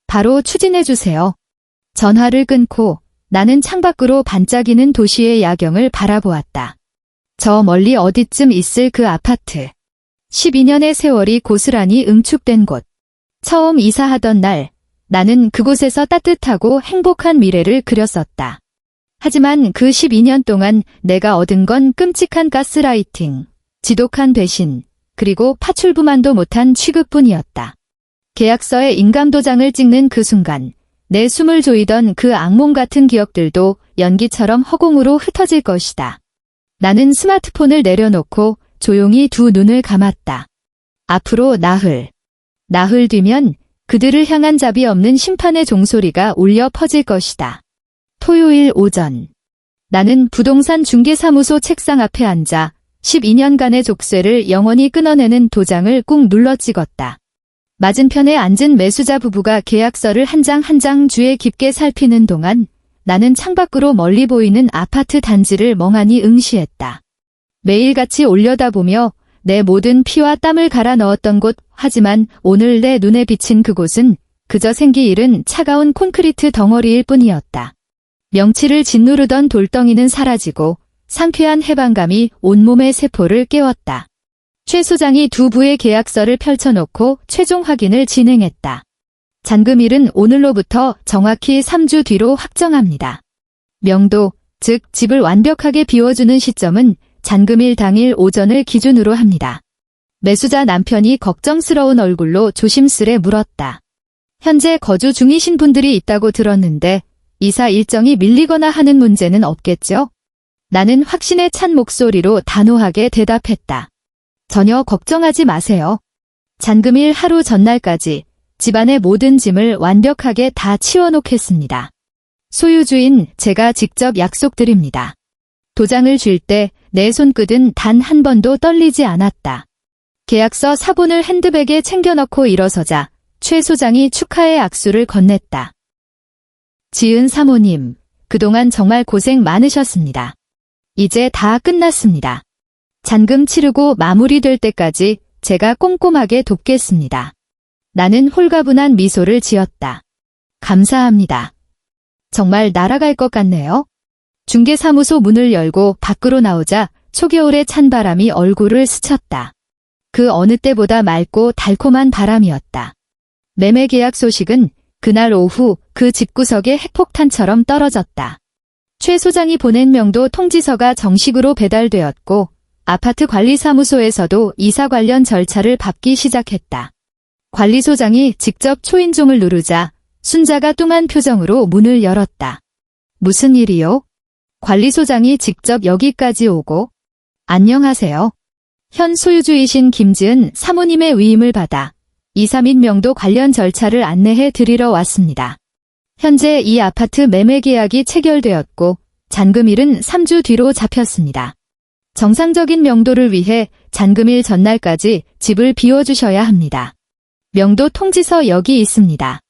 바로 추진해주세요. 전화를 끊고 나는 창밖으로 반짝이는 도시의 야경을 바라보았다. 저 멀리 어디쯤 있을 그 아파트. 12년의 세월이 고스란히 응축된 곳. 처음 이사하던 날, 나는 그곳에서 따뜻하고 행복한 미래를 그렸었다. 하지만 그 12년 동안 내가 얻은 건 끔찍한 가스라이팅, 지독한 배신, 그리고 파출부만도 못한 취급뿐이었다. 계약서에 인감도장을 찍는 그 순간, 내 숨을 조이던 그 악몽 같은 기억들도 연기처럼 허공으로 흩어질 것이다. 나는 스마트폰을 내려놓고 조용히 두 눈을 감았다. 앞으로 나흘 뒤면 그들을 향한 자비 없는 심판의 종소리가 울려 퍼질 것이다. 토요일 오전. 나는 부동산 중개사무소 책상 앞에 앉아 12년간의 족쇄를 영원히 끊어내는 도장을 꾹 눌러 찍었다. 맞은편에 앉은 매수자 부부가 계약서를 한 장 한 장 주의 깊게 살피는 동안 나는 창밖으로 멀리 보이는 아파트 단지를 멍하니 응시했다. 매일같이 올려다보며 내 모든 피와 땀을 갈아 넣었던 곳, 하지만 오늘 내 눈에 비친 그곳은 그저 생기 잃은 차가운 콘크리트 덩어리일 뿐이었다. 명치를 짓누르던 돌덩이는 사라지고 상쾌한 해방감이 온몸의 세포를 깨웠다. 최 소장이 두 부의 계약서를 펼쳐놓고 최종 확인을 진행했다. 잔금일은 오늘로부터 정확히 3주 뒤로 확정합니다. 명도, 즉 집을 완벽하게 비워주는 시점은 잔금일 당일 오전을 기준으로 합니다. 매수자 남편이 걱정스러운 얼굴로 조심스레 물었다. 현재 거주 중이신 분들이 있다고 들었는데 이사 일정이 밀리거나 하는 문제는 없겠죠? 나는 확신에 찬 목소리로 단호하게 대답했다. 전혀 걱정하지 마세요. 잔금일 하루 전날까지 집안의 모든 짐을 완벽하게 다 치워놓겠습니다. 소유주인 제가 직접 약속드립니다. 도장을 쥘 때 내 손끝은 단 한 번도 떨리지 않았다. 계약서 사본을 핸드백에 챙겨 넣고 일어서자 최 소장이 축하의 악수를 건넸다. 지은 사모님, 그동안 정말 고생 많으셨습니다. 이제 다 끝났습니다. 잔금 치르고 마무리될 때까지 제가 꼼꼼하게 돕겠습니다. 나는 홀가분한 미소를 지었다. 감사합니다. 정말 날아갈 것 같네요. 중개사무소 문을 열고 밖으로 나오자 초겨울의 찬바람이 얼굴을 스쳤다. 그 어느 때보다 맑고 달콤한 바람이었다. 매매 계약 소식은 그날 오후 그 집구석에 핵폭탄처럼 떨어졌다. 최 소장이 보낸 명도 통지서가 정식으로 배달되었고 아파트 관리사무소에서도 이사 관련 절차를 밟기 시작했다. 관리소장이 직접 초인종을 누르자 순자가 뚱한 표정으로 문을 열었다. 무슨 일이요? 관리소장이 직접 여기까지 오고. 안녕하세요. 현 소유주이신 김지은 사모님의 위임을 받아 이사 및 명도 관련 절차를 안내해 드리러 왔습니다. 현재 이 아파트 매매 계약이 체결되었고 잔금일은 3주 뒤로 잡혔습니다. 정상적인 명도를 위해 잔금일 전날까지 집을 비워주셔야 합니다. 명도 통지서 여기 있습니다.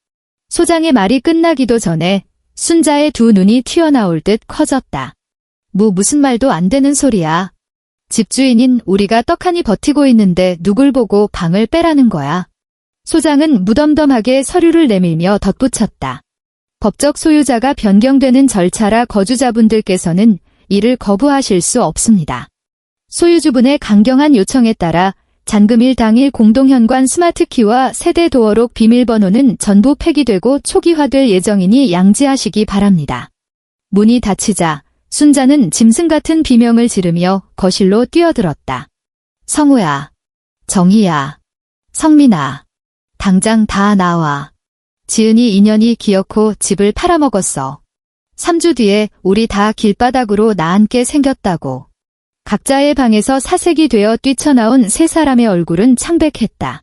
소장의 말이 끝나기도 전에 순자의 두 눈이 튀어나올 듯 커졌다. 무슨 말도 안 되는 소리야. 집주인인 우리가 떡하니 버티고 있는데 누굴 보고 방을 빼라는 거야. 소장은 무덤덤하게 서류를 내밀며 덧붙였다. 법적 소유자가 변경되는 절차라 거주자분들께서는 이를 거부하실 수 없습니다. 소유주분의 강경한 요청에 따라 잔금일 당일 공동현관 스마트키와 세대 도어록 비밀번호는 전부 폐기되고 초기화될 예정이니 양지하시기 바랍니다. 문이 닫히자 순자는 짐승 같은 비명을 지르며 거실로 뛰어들었다. 성우야, 정희야, 성민아, 당장 다 나와. 지은이 인연이 기어코 집을 팔아먹었어. 3주 뒤에 우리 다 길바닥으로 나앉게 생겼다고. 각자의 방에서 사색이 되어 뛰쳐나온 세 사람의 얼굴은 창백했다.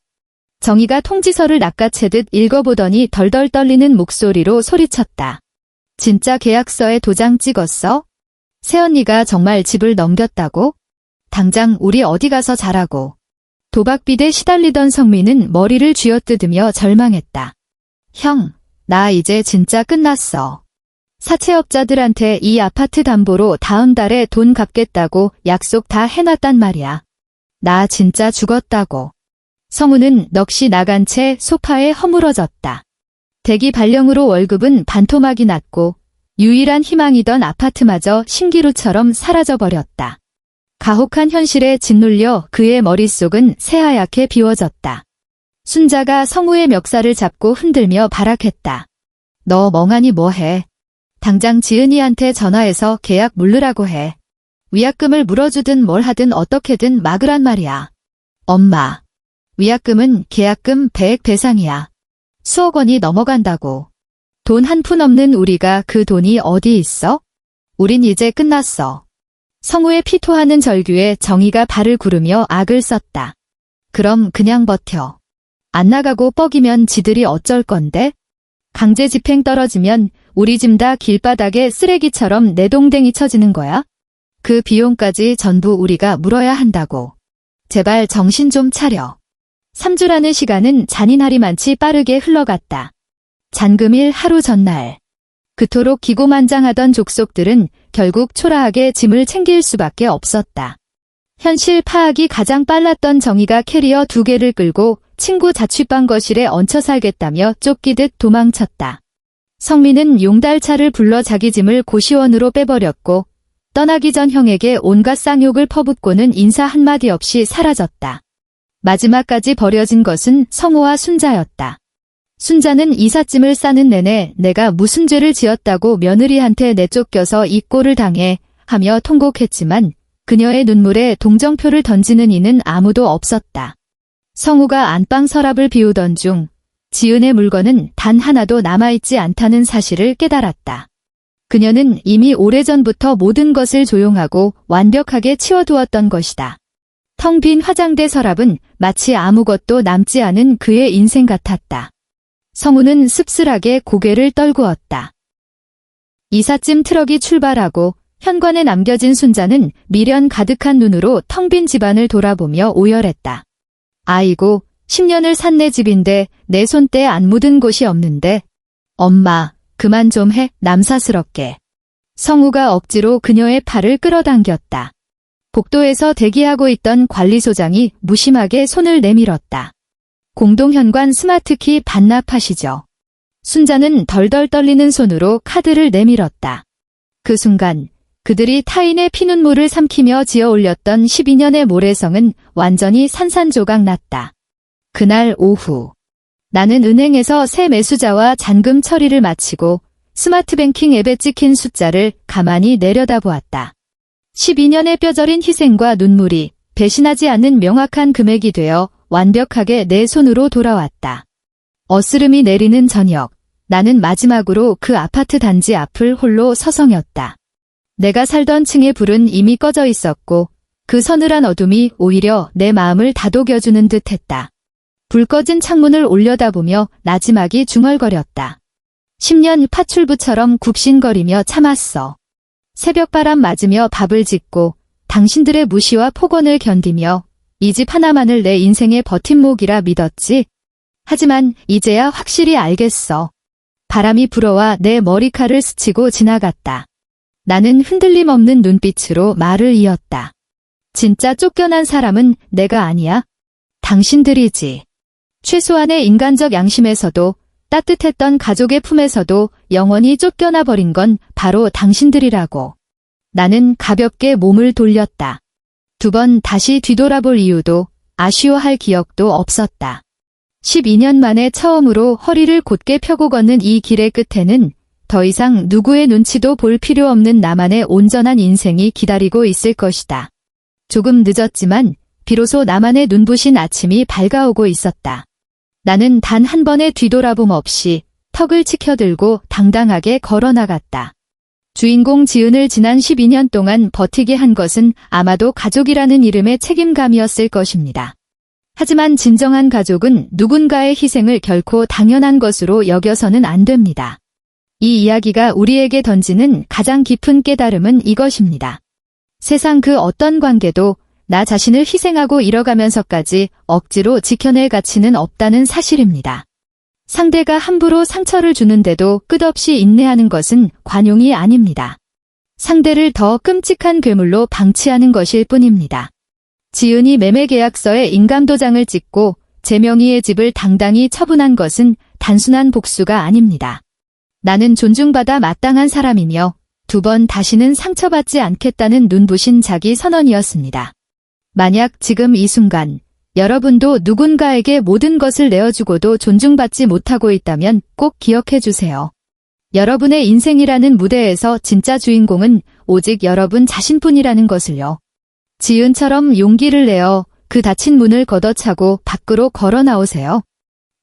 정희가 통지서를 낚아채듯 읽어보더니 덜덜 떨리는 목소리로 소리쳤다. 진짜 계약서에 도장 찍었어? 새언니가 정말 집을 넘겼다고? 당장 우리 어디 가서 자라고. 도박빚에 시달리던 성민은 머리를 쥐어뜯으며 절망했다. 형, 나 이제 진짜 끝났어. 사채업자들한테 이 아파트 담보로 다음 달에 돈 갚겠다고 약속 다 해놨단 말이야. 나 진짜 죽었다고. 성우는 넋이 나간 채 소파에 허물어졌다. 대기 발령으로 월급은 반토막이 났고 유일한 희망이던 아파트마저 신기루처럼 사라져버렸다. 가혹한 현실에 짓눌려 그의 머릿속은 새하얗게 비워졌다. 순자가 성우의 멱살을 잡고 흔들며 발악했다. 너 멍하니 뭐해? 당장 지은이한테 전화해서 계약 물르라고 해. 위약금을 물어주든 뭘 하든 어떻게든 막으란 말이야. 엄마, 위약금은 계약금 100 배상이야. 수억 원이 넘어간다고. 돈 한 푼 없는 우리가 그 돈이 어디 있어? 우린 이제 끝났어. 성우의 피토하는 절규에 정희가 발을 구르며 악을 썼다. 그럼 그냥 버텨. 안 나가고 뻐기면 지들이 어쩔 건데? 강제 집행 떨어지면 우리 짐 다 길바닥에 쓰레기처럼 내동댕이 쳐지는 거야? 그 비용까지 전부 우리가 물어야 한다고. 제발 정신 좀 차려. 3주라는 시간은 잔인하리만치 빠르게 흘러갔다. 잔금일 하루 전날. 그토록 기고만장하던 족속들은 결국 초라하게 짐을 챙길 수밖에 없었다. 현실 파악이 가장 빨랐던 정희가 캐리어 2개를 끌고 친구 자취방 거실에 얹혀 살겠다며 쫓기듯 도망쳤다. 성민은 용달차를 불러 자기 짐을 고시원으로 빼버렸고 떠나기 전 형에게 온갖 쌍욕을 퍼붓고는 인사 한마디 없이 사라졌다. 마지막까지 버려진 것은 성호와 순자였다. 순자는 이삿짐을 싸는 내내 내가 무슨 죄를 지었다고 며느리한테 내쫓겨서 이 꼴을 당해 하며 통곡했지만 그녀의 눈물에 동정표를 던지는 이는 아무도 없었다. 성우가 안방 서랍을 비우던 중 지은의 물건은 단 하나도 남아있지 않다는 사실을 깨달았다. 그녀는 이미 오래전부터 모든 것을 조용하고 완벽하게 치워두었던 것이다. 텅 빈 화장대 서랍은 마치 아무것도 남지 않은 그의 인생 같았다. 성우는 씁쓸하게 고개를 떨구었다. 이삿짐 트럭이 출발하고 현관에 남겨진 순자는 미련 가득한 눈으로 텅 빈 집안을 돌아보며 오열했다. 아이고, 10년을 산 내 집인데 내 손때 안 묻은 곳이 없는데. 엄마, 그만 좀 해, 남사스럽게. 성우가 억지로 그녀의 팔을 끌어당겼다. 복도에서 대기하고 있던 관리소장이 무심하게 손을 내밀었다. 공동현관 스마트키 반납하시죠. 순자는 덜덜 떨리는 손으로 카드를 내밀었다. 그 순간 그들이 타인의 피눈물을 삼키며 지어 올렸던 12년의 모래성은 완전히 산산조각 났다. 그날 오후 나는 은행에서 새 매수자와 잔금 처리를 마치고 스마트뱅킹 앱에 찍힌 숫자를 가만히 내려다보았다. 12년의 뼈저린 희생과 눈물이 배신하지 않는 명확한 금액이 되어 완벽하게 내 손으로 돌아왔다. 어스름이 내리는 저녁, 나는 마지막으로 그 아파트 단지 앞을 홀로 서성였다. 내가 살던 층의 불은 이미 꺼져 있었고 그 서늘한 어둠이 오히려 내 마음을 다독여주는 듯했다. 불 꺼진 창문을 올려다보며 나지막이 중얼거렸다. 10년 파출부처럼 굽신거리며 참았어. 새벽바람 맞으며 밥을 짓고 당신들의 무시와 폭언을 견디며 이 집 하나만을 내 인생의 버팀목이라 믿었지. 하지만 이제야 확실히 알겠어. 바람이 불어와 내 머리칼을 스치고 지나갔다. 나는 흔들림 없는 눈빛으로 말을 이었다. 진짜 쫓겨난 사람은 내가 아니야. 당신들이지. 최소한의 인간적 양심에서도 따뜻했던 가족의 품에서도 영원히 쫓겨나 버린 건 바로 당신들이라고. 나는 가볍게 몸을 돌렸다. 2번 다시 뒤돌아볼 이유도 아쉬워할 기억도 없었다. 12년 만에 처음으로 허리를 곧게 펴고 걷는 이 길의 끝에는 더 이상 누구의 눈치도 볼 필요 없는 나만의 온전한 인생이 기다리고 있을 것이다. 조금 늦었지만 비로소 나만의 눈부신 아침이 밝아오고 있었다. 나는 단 한 번의 뒤돌아봄 없이 턱을 치켜들고 당당하게 걸어나갔다. 주인공 지은을 지난 12년 동안 버티게 한 것은 아마도 가족이라는 이름의 책임감이었을 것입니다. 하지만 진정한 가족은 누군가의 희생을 결코 당연한 것으로 여겨서는 안 됩니다. 이 이야기가 우리에게 던지는 가장 깊은 깨달음은 이것입니다. 세상 그 어떤 관계도 나 자신을 희생하고 잃어가면서까지 억지로 지켜낼 가치는 없다는 사실입니다. 상대가 함부로 상처를 주는데도 끝없이 인내하는 것은 관용이 아닙니다. 상대를 더 끔찍한 괴물로 방치하는 것일 뿐입니다. 지은이 매매계약서에 인감도장을 찍고 제 명의의 집을 당당히 처분한 것은 단순한 복수가 아닙니다. 나는 존중받아 마땅한 사람이며 2번 다시는 상처받지 않겠다는 눈부신 자기 선언이었습니다. 만약 지금 이 순간 여러분도 누군가에게 모든 것을 내어주고도 존중받지 못하고 있다면 꼭 기억해 주세요. 여러분의 인생이라는 무대에서 진짜 주인공은 오직 여러분 자신뿐이라는 것을요. 지은처럼 용기를 내어 그 닫힌 문을 걷어차고 밖으로 걸어 나오세요.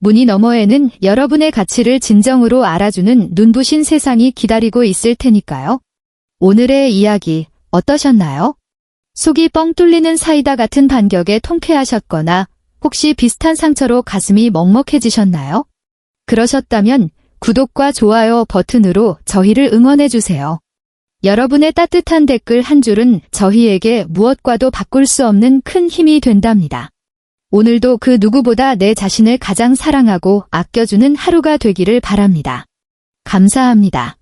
문이 너머에는 여러분의 가치를 진정으로 알아주는 눈부신 세상이 기다리고 있을 테니까요. 오늘의 이야기 어떠셨나요? 속이 뻥 뚫리는 사이다 같은 반격에 통쾌하셨거나 혹시 비슷한 상처로 가슴이 먹먹해지셨나요? 그러셨다면 구독과 좋아요 버튼으로 저희를 응원해주세요. 여러분의 따뜻한 댓글 한 줄은 저희에게 무엇과도 바꿀 수 없는 큰 힘이 된답니다. 오늘도 그 누구보다 내 자신을 가장 사랑하고 아껴주는 하루가 되기를 바랍니다. 감사합니다.